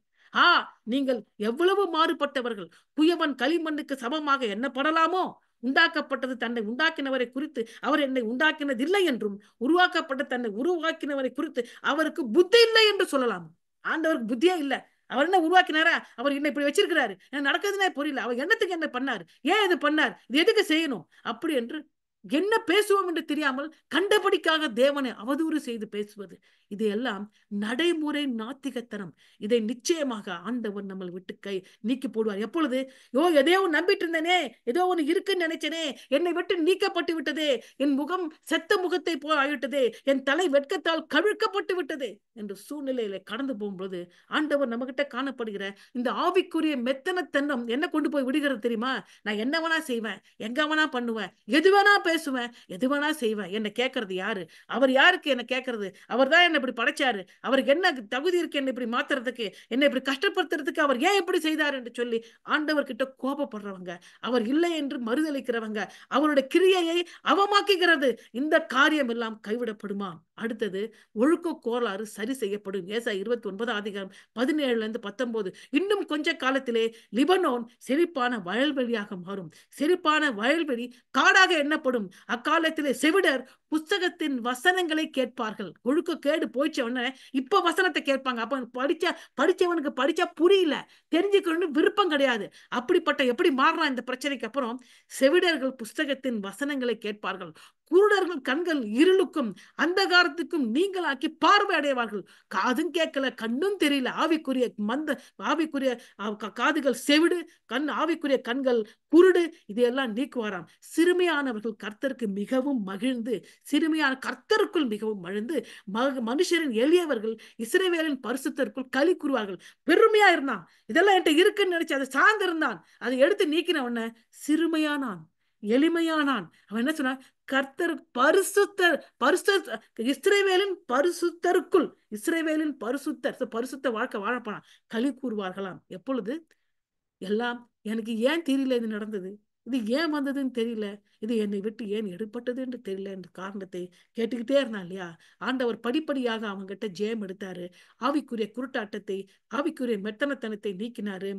நீங்கள் எவ்வளவு மாறுபட்டவர்கள். குயவன் களிமண்ணுக்கு சமமாக எண்ணப்படலாமோ உண்டாக்கப்பட்டது தன்னை உண்டாக்கினவரை குறித்து அவர் என்னை உண்டாக்கினதில்லை என்றும், உருவாக்கப்பட்ட தன்னை உருவாக்கினவரை குறித்து அவருக்கு புத்தி இல்லை என்று சொல்லலாம். ஆண்டவருக்கு புத்தியே இல்லை. அவர் என்ன உருவாக்கினாரா? அவர் என்ன இப்படி வச்சிருக்கிறாரு, நடக்குதுன்னே புரியல. அவர் என்னத்துக்கு என்ன பண்ணாரு, ஏன் இது பண்ணார், இது எதுக்கு செய்யணும் அப்படி என்று என்ன பேசுவோம் என்று தெரியாமல் கண்டபடிக்காக தேவனை அவதூறு செய்து பேசுவது, இதையெல்லாம் நடைமுறை நாத்திகத்தனம். இதை நிச்சயமாக ஆண்டவர் நம்ம விட்டு நீக்கி போடுவார். எப்பொழுது எதையோ நம்பிட்டு இருந்தேனே, ஏதோ ஒன்று இருக்குன்னு நினைச்சேனே, என்னை விட்டு நீக்கப்பட்டு விட்டதே, என் முகம் செத்த முகத்தை போல் ஆகிவிட்டதே, என் தலை வெட்கத்தால் கவிழ்க்கப்பட்டு விட்டதே என்று சூழ்நிலையில கடந்து போகும்போது ஆண்டவர் நம்ம கிட்ட காணப்படுகிற இந்த ஆவிக்குரிய மெத்தனத்தன்னம் என்ன கொண்டு போய் விடுகிறது தெரியுமா? நான் என்ன வேணா செய்வேன், எங்க வேணா பண்ணுவேன், எது வேணா பேசுவேன், எது வேணா செய்வேன். என்ன கேட்கறது யாரு? அவர் யாருக்கு என்ன கேட்கறது? அவர் தான் என்ன இப்படி படைச்சாரு, அவருக்கு என்ன தகுதி இருக்கு என்ன இப்படி மாத்துறதுக்கு, என்ன இப்படி கஷ்டப்படுத்துறதுக்கு அவர் ஏன் இப்படி செய்தார் என்று சொல்லி ஆண்டவர் கிட்ட கோபப்படுறவங்க, அவர் இல்லை என்று மறுதளிக்கிறவங்க, அவருடைய கிரியையை அவமாக்குகிறது. இந்த காரியம் எல்லாம் கைவிடப்படுமா? அடுத்தது ஒழுக்க கோளாறு சரி செய்யப்படும். ஏசாயா 29:17-19. இன்னும் கொஞ்ச காலத்திலே லிபனோன் செழிப்பான வயல்வெளியாக மாறும். செழிப்பான வயல்வெளி காடாக எண்ணப்படும். அக்காலத்திலே செவிடர் புஸ்தகத்தின் வசனங்களை கேட்பார்கள். ஒழுக்க கேடு போயிச்ச உடனே இப்ப வசனத்தை கேட்பாங்க. அப்ப படிச்சவனுக்கு படிச்சா புரியல, தெரிஞ்சுக்கணும்னு விருப்பம் கிடையாது. அப்படிப்பட்ட எப்படி மாறலாம் இந்த பிரச்சனைக்கு அப்புறம்? செவிடர்கள் புஸ்தகத்தின் வசனங்களை கேட்பார்கள். குருடர்கள் கண்கள் இருளுக்கும் அந்தகாரத்துக்கும் நீங்களாக்கி பார்வை அடைவார்கள். காதும் கேட்கல, கண்ணும் தெரியல, ஆவிக்குரிய காதுகள் செவிடு, ஆவிக்குரிய கண்கள் குருடு, இதையெல்லாம் நீக்குவாராம். சிறுமியானவர்கள் கர்த்தருக்கு மிகவும் மகிழ்ந்து, சிறுமியான கர்த்தருக்குள் மிகவும் மகிழ்ந்து, மனுஷரின் எளியவர்கள் இஸ்ரவேலின் பரிசுத்தருக்குள் களி கூறுவார்கள். பெருமையா இருந்தான், இதெல்லாம் என்கிட்ட இருக்குன்னு நினைச்சு அதை சார்ந்து இருந்தான், அதை எடுத்து நீக்கின உடனே சிறுமையானான், எளிமையானான். அவன் என்ன சொன்னான்? கர்த்தர் பரிசுத்தர், இஸ்ரவேலின் பரிசுத்தருக்குள், இஸ்ரவேலின் பரிசுத்த வாழ்க்கை வாழப்போனான். களி கூறுவார்களாம். எப்பொழுது? எல்லாம் எனக்கு ஏன் தெரியல இது நடந்தது, இது ஏன் வந்ததுன்னு தெரியல, இது என்னை விட்டு ஏன் எடுப்பட்டது என்று தெரியல என்ற காரணத்தை கேட்டுக்கிட்டே இருந்தான் இல்லையா? ஆண்டவர் படிப்படியாக அவங்கிட்ட ஜெயம் எடுத்தாரு. ஆவிக்குரிய குருட்டாட்டத்தை, ஆவிக்குரிய மெத்தனத்தனத்தை நீக்கினாரு.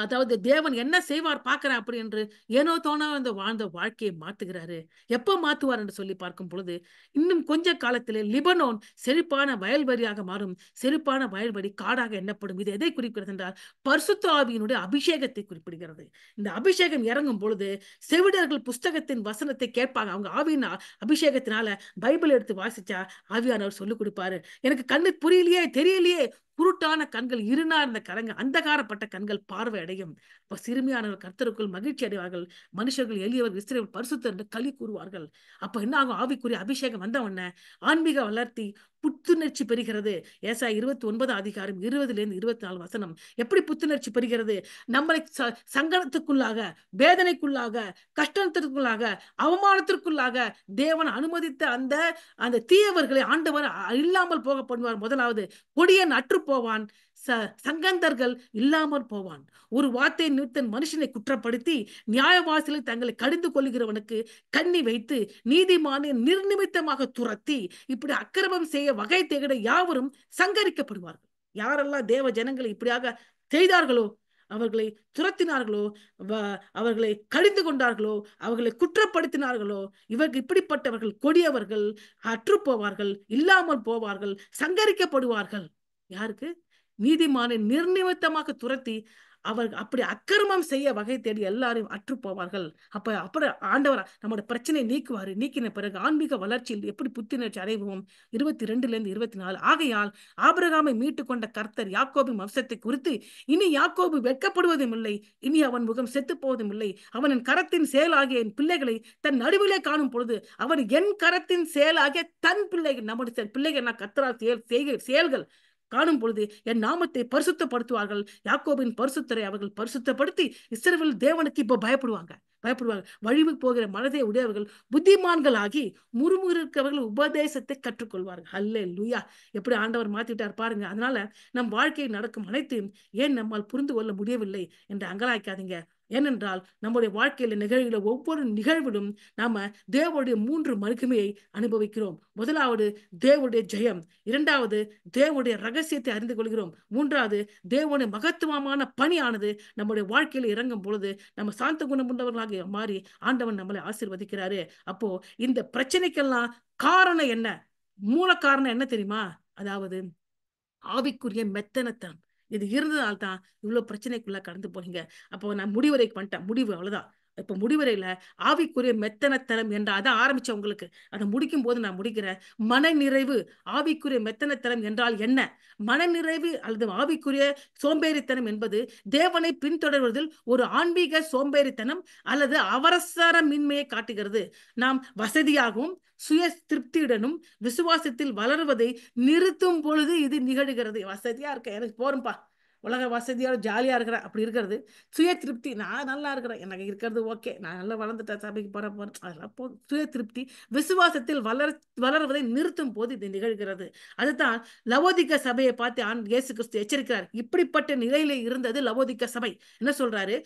அதாவது தேவன் என்ன செய்வார் பார்க்கிறேன் அப்படி என்று ஏனோ தோணா அந்த வாழ்ந்த வாழ்க்கையை மாத்துகிறாரு. எப்ப மாத்துவார் என்று சொல்லி பார்க்கும் பொழுது இன்னும் கொஞ்ச காலத்திலே லிபனோன் செழிப்பான வயல்வெளியாக மாறும். செழிப்பான வயல்வெளி காடாக எண்ணப்படும். இது எதை குறிப்பிடுகிறது என்றால் பரிசுத்த ஆவியினுடைய அபிஷேகத்தை குறிப்பிடுகிறது. இந்த அபிஷேகம் இறங்கும் பொழுது செவிடர்கள் புஸ்தகத்தின் வசனத்தை கேட்பாங்க. அவங்க ஆவியின் அபிஷேகத்தினால பைபிள் எடுத்து வாசிச்சா ஆவியானவர் சொல்லிக் கொடுப்பாரு. எனக்கு கண்ணு புரியலையே, தெரியலையே, குருட்டான கண்கள், இருனா இருந்த கரங்க, அந்தகாரப்பட்ட கண்கள் பார்வை அடையும். அப்ப சிறுமியானவர்கள் கர்த்தருக்குள் மகிழ்ச்சி அடைவார்கள். மனுஷர்கள் எளியவர்கள் இஸ்ரவேல் பரிசுத்தர் என்று களி கூறுவார்கள். அப்ப என்ன ஆகும்? ஆவிக்குரிய அபிஷேகம் வந்த உடனே ஆன்மீக வளர்த்தி புத்துணர்ச்சி பெறுகிறது. ஏசாயா 29:20-24 எப்படி புத்துணர்ச்சி பெறுகிறது? நம்மளை சங்கடத்துக்குள்ளாக, வேதனைக்குள்ளாக, கஷ்டத்திற்குள்ளாக, அவமானத்திற்குள்ளாக தேவன் அனுமதித்த அந்த தீயவர்களை ஆண்டவர் இல்லாமல் போக பண்ணுவார். முதலாவது கொடியன் அற்று போவான், சங்கந்தர்கள் இல்லாமல் போவான். ஒரு வார்த்தை நிமித்தம் மனுஷனை குற்றப்படுத்தி நியாயவாசிகளை தங்களை கடிந்து கொள்கிறவனுக்கு கண்ணி வைத்து நீதிமானை நிர்நிமித்தமாக துரத்தி இப்படி அக்கிரமம் செய்ய வகை தேட யாவரும் சங்கரிக்கப்படுவார்கள். யாரெல்லாம் தேவ ஜனங்களை இப்படியாக செய்தார்களோ, அவர்களை துரத்தினார்களோ, அவர்களை கடிந்து கொண்டார்களோ, அவர்களை குற்றப்படுத்தினார்களோ, இவர்கள் இப்படிப்பட்டவர்கள் கொடியவர்கள், அற்று போவார்கள், இல்லாமல் போவார்கள், சங்கரிக்கப்படுவார்கள். யாருக்கு? நீதிமானை நிர்நிமித்தமாக துரத்தி அவர்கள் அப்படி அக்கிரமம் செய்ய வகை தேடி எல்லாரையும் அற்று போவார்கள். அப்ப ஆண்டவர் நம்மளோட பிரச்சனை நீக்குவாரு. நீக்கின பிறகு ஆன்மீக வளர்ச்சியில் எப்படி புத்துணர்ச்சி அடைவோம்? 22-24. ஆகையால் ஆபிரகாமை மீட்டு கொண்ட கர்த்தர் யாக்கோபின் வம்சத்தை குறித்து இனி யாக்கோபு வெட்கப்படுவதும் இல்லை, இனி அவன் முகம் செத்து போவதும் இல்லை. அவனின் கரத்தின் செயலாகிய என் பிள்ளைகளை தன் நடுவிலே காணும் பொழுது அவன் என் கரத்தின் செயலாகிய தன் பிள்ளைகள், நம்முடைய பிள்ளைகள் நான் கர்த்தரால் செயல்கள் காணும் பொழுது என் நாமத்தை பரிசுத்தப்படுத்துவார்கள். யாக்கோபின் பரிசுத்தரை அவர்கள் பரிசுத்தப்படுத்தி இஸ்ரவேல் தேவனுக்கு இப்ப பயப்படுவாங்க. வழிவு போகிற மனதை உடையவர்கள் புத்திமான்களாகி முறுமுறுக்கிறவர்கள் உபதேசத்தை கற்றுக்கொள்வார்கள். அல்லேலூயா! எப்படி ஆண்டவர் மாத்திட்டார் பாருங்க. அதனால நம் வாழ்க்கையில் நடக்கும் அனைத்தையும் ஏன் நம்மால் புரிந்து கொள்ள முடியவில்லை என்று அங்கலாய்க்காதீங்க. ஏனென்றால் நம்முடைய வாழ்க்கையில நிகழ்கிற ஒவ்வொரு நிகழ்விலும் நாம தேவனுடைய 3 மகிமையை அனுபவிக்கிறோம். முதலாவது தேவனுடைய ஜெயம், இரண்டாவது தேவனுடைய ரகசியத்தை அறிந்து கொள்கிறோம், மூன்றாவது தேவனுடைய மகத்துவமான பணியானது நம்முடைய வாழ்க்கையில இறங்கும் பொழுது நம்ம சாந்த குணம் உள்ளவர்களாக மாறி ஆண்டவன் நம்மளை ஆசீர்வதிக்கிறாரு. அப்போ இந்த பிரச்சனைக்கெல்லாம் காரணம் என்ன? மூல காரணம் என்ன தெரியுமா? அதாவது ஆவிக்குரிய மெத்தனத்தனம். இது இருந்ததால்தான் இவ்வளவு பிரச்சனைக்குள்ள கடந்து போறீங்க. அப்போ நான் முடிவுரைக்கு பண்ணிட்டேன். முடிவு அவ்வளவுதான். இப்ப முடிவுரையில ஆவிக்குரிய மெத்தனத்தனம் என்ற அதை ஆரம்பிச்ச உங்களுக்கு அதை முடிக்கும் போது நான் முடிக்கிறேன். மனநிறைவு. ஆவிக்குரிய மெத்தனத்தனம் என்றால் என்ன? மனநிறைவு அல்லது ஆவிக்குரிய சோம்பேறித்தனம் என்பது தேவனை பின்தொடர்வதில் ஒரு ஆன்மீக சோம்பேறித்தனம் அல்லது அவசரமின்மையை காட்டுகிறது. நாம் வசதியாகவும் சுய திருப்தியுடனும் விசுவாசத்தில் வளருவதை நிறுத்தும் பொழுது இது நிகழ்கிறது. வசதியா இருக்க, எனக்கு போறேன்பா, உலக வசதியோட ஜாலியா இருக்கிறேன் அப்படி இருக்கிறது. சுய திருப்தி, நான் நல்லா இருக்கிறேன், எனக்கு இருக்கிறது ஓகே, நான் நல்லா வளர்ந்துட்டேன், சபைக்கு போறேன், அதெல்லாம் போ. சுய திருப்தி விசுவாசத்தில் வளருவதை நிறுத்தும் போது இது நிகழ்கிறது. அதுதான் லவோதிக்க சபையை பார்த்து இயேசு கிறிஸ்து எச்சரிக்கிறார். இப்படிப்பட்ட நிலையில இருந்தது லவோதிக்க சபை. என்ன சொல்றாரு?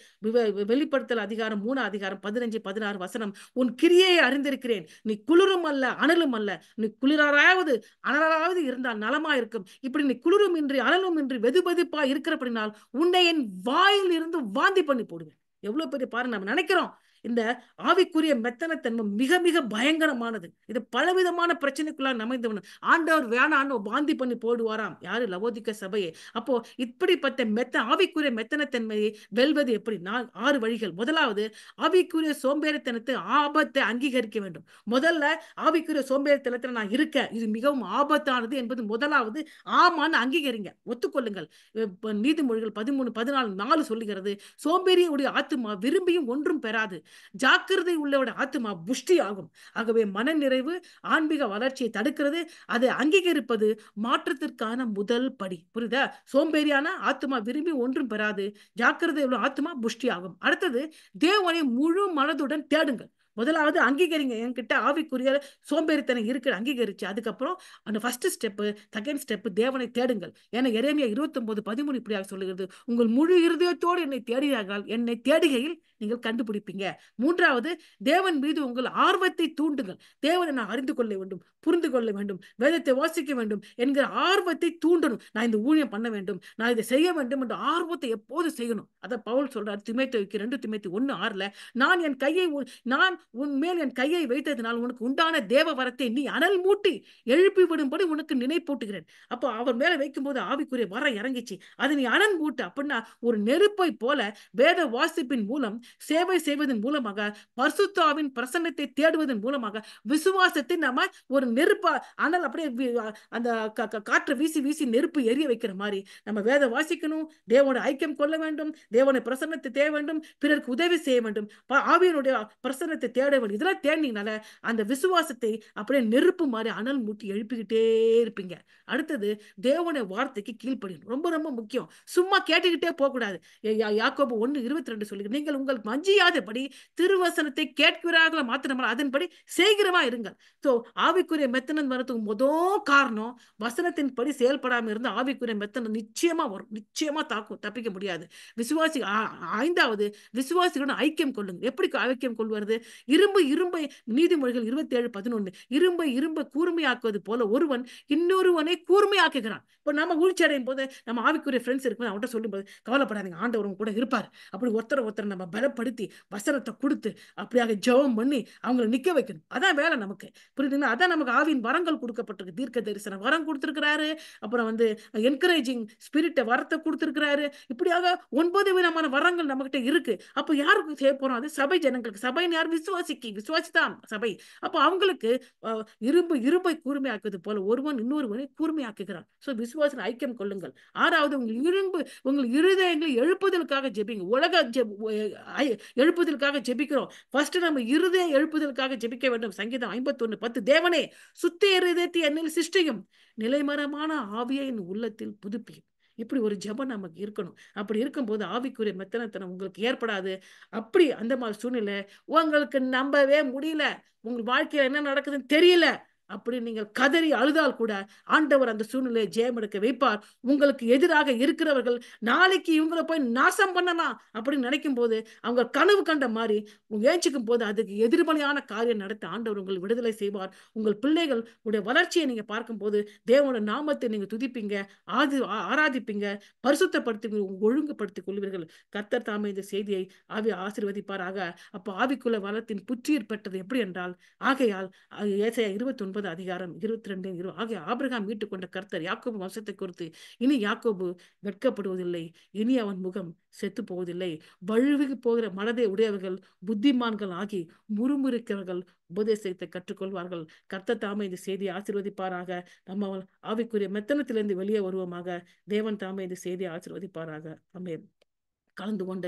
வெளிப்படுத்தல் அதிகாரம் 3 அதிகாரம் 15 16 வசனம். உன் கிரியையை அறிந்திருக்கிறேன், நீ குளிரும் அல்ல அனலும் அல்ல, நீ குளிராவது அனலாவது இருந்தால் நலமா இருக்கும். இப்படி நீ குளிரும் இன்றி அனலும் இன்றி வெதுவெதுப்பா இருக்கிறபடினால் உன்னை என் வாயில் இருந்து வாந்தி பண்ணி போடுவேன். எவ்வளவு பெரிய பாரு. நம்ம நினைக்கிறோம் இந்த ஆவிக்குரிய மெத்தனத்தன்மை மிக மிக பயங்கரமானது. இது பலவிதமான பிரச்சனைக்குள்ள அமைந்தவன் ஆண்டவர் வேணான்னு வாந்தி பண்ணி போடுவாராம். யாரு? லவோதிக்க சபையை. அப்போ இப்படிப்பட்ட ஆவிக்குரிய மெத்தனத்தன்மையை வெல்வது எப்படி? 6 வழிகள். முதலாவது, ஆவிக்குரிய சோம்பேறித்தனத்தை ஆபத்தை அங்கீகரிக்க வேண்டும். முதல்ல ஆவிக்குரிய சோம்பேறித்தனத்தில் நான் இருக்கேன், இது மிகவும் ஆபத்தானது என்பது முதலாவது ஆமான்னு அங்கீகரிங்க, ஒத்துக்கொள்ளுங்கள். நீதிமொழிகள் 13:14 சொல்லுகிறது, சோம்பேறியுடைய ஆத்துமா விரும்பியும் ஒன்றும் பெறாது, ஜாக்கிரதை உள்ளவோட ஆத்துமா புஷ்டி ஆகும். ஆகவே மன நிறைவு ஆன்மீக வளர்ச்சியை தடுக்கிறது. அதை அங்கீகரிப்பது மாற்றத்திற்கான முதல் படி. புரியுதா? சோம்பேறியான ஆத்துமா விரும்பி ஒன்றும் பெறாது, ஜாக்கிரதை உள்ள ஆத்துமா புஷ்டி ஆகும். அடுத்தது, தேவனை முழு மனதுடன் தேடுங்கள். முதலாவது அங்கீகரிங்க, என்கிட்ட ஆவிக்குரிய சோம்பேறித்தனம் இருக்கு, அங்கீகரிச்சு அதுக்கப்புறம் அந்த ஃபர்ஸ்ட் ஸ்டெப்பு, செகண்ட் ஸ்டெப், தேவனை தேடுங்கள். ஏன்னா எரேமியா 29:13 இப்படியாக சொல்லுகிறது, உங்கள் முழு இருதயத்தோடு என்னை தேடுகிறார்கள், என்னை தேடுகையில் நீங்கள் கண்டுபிடிப்பீங்க. மூன்றாவது, தேவன் மீது உங்கள் ஆர்வத்தை தூண்டுங்கள். தேவனை நான் அறிந்து கொள்ள வேண்டும், புரிந்து கொள்ள வேண்டும், வேதத்தை வாசிக்க வேண்டும் என்கிற ஆர்வத்தை தூண்டணும். நான் இந்த ஊழியம் பண்ண வேண்டும், நான் இதை செய்ய வேண்டும் என்ற ஆர்வத்தை எப்போது செய்யணும். அதை பவுல் சொல்றார் தீமோத்தேயுக்கு 2 தீமோத்தேயு 1:6. நான் உன் மேல் என் கையை வைத்ததினால் உனக்கு உண்டான தேவ வரத்தை நீ அனல் மூட்டி எழுப்பி விடும்படி உனக்கு நினைப்பூட்டுகிறேன். அப்போ அவர் மேல வைக்கும் போது ஆவிக்குரிய வரம் இறங்கிச்சு. அதை நீ அனல் மூட்டு. அப்படின்னா ஒரு நெருப்பை போல வேத வாசிப்பின் மூலம், சேவை செய்வதன் மூலமாக, பரிசுத்தாவின் பிரசன்னத்தை தேடுவதன் மூலமாக, விசுவாசத்தை நாம ஒரு நெருப்பா அனல் அப்படியே அந்த காற்று வீசி வீசி நெருப்பு எரிய வைக்கிற மாதிரி நம்ம வேத வாசிக்கணும், தேவனை ஐக்கியம் கொள்ள வேண்டும், தேவனை பிரசன்னத்தை தேட வேண்டும், பிறருக்கு உதவி செய்ய வேண்டும், ஆவியனுடைய பிரசன்னத்தை தேட வேண்டும். இதெல்லாம் தேடினீங்கனால அந்த விசுவாசத்தை அப்படியே நெருப்பு மாதிரி அனல் மூட்டி எழுப்பிக்கிட்டே இருப்பீங்க. அடுத்தது, தேவனுடைய வார்த்தைக்கு கீழ்ப்படியணும். ரொம்ப ரொம்ப முக்கியம். சும்மா கேட்டுக்கிட்டே போக கூடாது. யாக்கோபு 1:22 சொல்லி, நீங்கள் உங்கள் மஞ்சியாதபடி திருவசனத்தை கேட்கிறார்கள மாத்திரமல்ல அதன்படி செய்கிறவா இருங்கள். சோ ஆவிக்குரிய மெத்தனம் வரதுக்கு முதல் காரணம், வசனத்தின் படி செயல்படாம இருந்து ஆவிக்குரிய மெத்தனம் நிச்சயமா வரும், நிச்சயமா தப்பிக்க முடியாது. விசுவாசி 5வது, விசுவாசிகளுடன் ஐக்கியம் கொள்ளுங்க. எப்படி ஐக்கியம் கொள்வது? இரும்பை நீதிமொழிகள் 27:11, இரும்பை கூர்மையாக்குவது போல ஒருவன் இன்னொருவனை கூர்மையாக்குகிறான். இப்ப நம்ம வீழ்ச்சி அடையும் போது நம்ம ஆவிக்குரிய ஃப்ரெண்ட்ஸ் இருக்கும், அவன்கிட்ட சொல்லும் போது, கவலைப்படாதீங்க, ஆண்டவர் கூட இருப்பார். அப்படி ஒருத்தர் நம்ம பலப்படுத்தி வசனத்தை கொடுத்து அப்படியாக ஜெபம் பண்ணி அவங்களை நிக்க வைக்கணும். அதான் வேலை நமக்கு. புரியுதுங்களா? அதான் நமக்கு ஆவியின் வரங்கள் கொடுக்கப்பட்டிருக்கு. தீர்க்க தரிசன வரம் கொடுத்திருக்கிறாரு, அப்புறம் என்கரேஜிங் ஸ்பிரிட் வரத்தை கொடுத்திருக்கிறாரு. இப்படியாக 9 விதமான வரங்கள் நம்ம கிட்ட இருக்கு. அப்ப யாருக்கு செய்ய போறோம்? அது சபை ஜனங்களுக்கு. சபைன்னு யார்? விசுவாசிதான் சபை. அப்ப அவங்களுக்கு இரும்பை கூர்மையாக்குவது போல ஒருவன் இன்னொருவனை கூர்மையாக்குகிறான். சோ விசுவாச ஐக்கியம் கொள்ளுங்கள். 6வது, உங்கள் இருதயங்களை எழுப்புதலுக்காக ஜெபிங்க. உலக எழுப்புதலுக்காக ஜெபிக்கிறோம். ஃபர்ஸ்ட் நம்ம இருதய எழுப்புதலுக்காக ஜெபிக்க வேண்டும். சங்கீதம் 51:10, தேவனே சுத்த இருதயத்தை என்னில் சிருஷ்டியும், நிலைமரமான ஆவியை என் உள்ளத்தில் புதுப்பியும். இப்படி ஒரு ஜெபம் நமக்கு இருக்கணும். அப்படி இருக்கும்போது ஆவிக்குரிய மெத்தனத்தனம் உங்களுக்கு ஏற்படாது. அப்படி அந்த மாதிரி சூழ்நிலை உங்களுக்கு நம்பவே முடியல, உங்க வாழ்க்கையில என்ன நடக்குதுன்னு தெரியல, அப்படின்னு நீங்கள் கதறி அழுதால் கூட ஆண்டவர் அந்த சூழ்நிலையை ஜெயம் எடுக்க வைப்பார். உங்களுக்கு எதிராக இருக்கிறவர்கள் நாளைக்கு இவங்களை போய் நாசம் பண்ணலாம் அப்படின்னு நினைக்கும் போது, அவங்க கனவு கண்ட மாதிரி ஏஞ்சிக்கும் போது அதுக்கு எதிர்மறையான காரியம் நடத்த ஆண்டவர் உங்கள் விடுதலை செய்வார். உங்கள் பிள்ளைகள் உடைய வளர்ச்சியை நீங்க பார்க்கும்போது தேவனோட நாமத்தை நீங்க துதிப்பீங்க, ஆராதிப்பீங்க, பரிசுத்தப்படுத்தி ஒழுங்குபடுத்திக் கொள்வீர்கள். கர்த்தர் தாமே இந்த செய்தியை ஆவி ஆசீர்வதிப்பாராக. அப்ப ஆவிக்குள்ள வளத்தின் புத்துயிர் பெற்றது எப்படி என்றால், ஆகையால் ஏசாயா 29 அதிகாரம் 22 ஆகிய ஆபிரகாம் மீட்டுக் கொண்ட கர்த்தர் யாக்கோபு வம்சத்தை குறித்து, இனி யாக்கோபு வெட்கப்படுவதில்லை, இனி அவன் முகம் செத்து போவதில்லை. வழுவி போகிற மனதை உடையவர்கள் புத்திமான்கள் ஆகி முறுமுறுக்கிறவர்கள் உபதேசத்தை கற்றுக்கொள்வார்கள். கர்த்தர் தாமே இந்த செய்தியை ஆசீர்வதிப்பாராக. நம்ம ஆவிக்குரிய மெத்தனத்திலிருந்து வெளியே வருவோமாக. தேவன் தாமே இந்த செய்தியை ஆசீர்வதிப்பாராக. ஆமென். கலந்து கொண்ட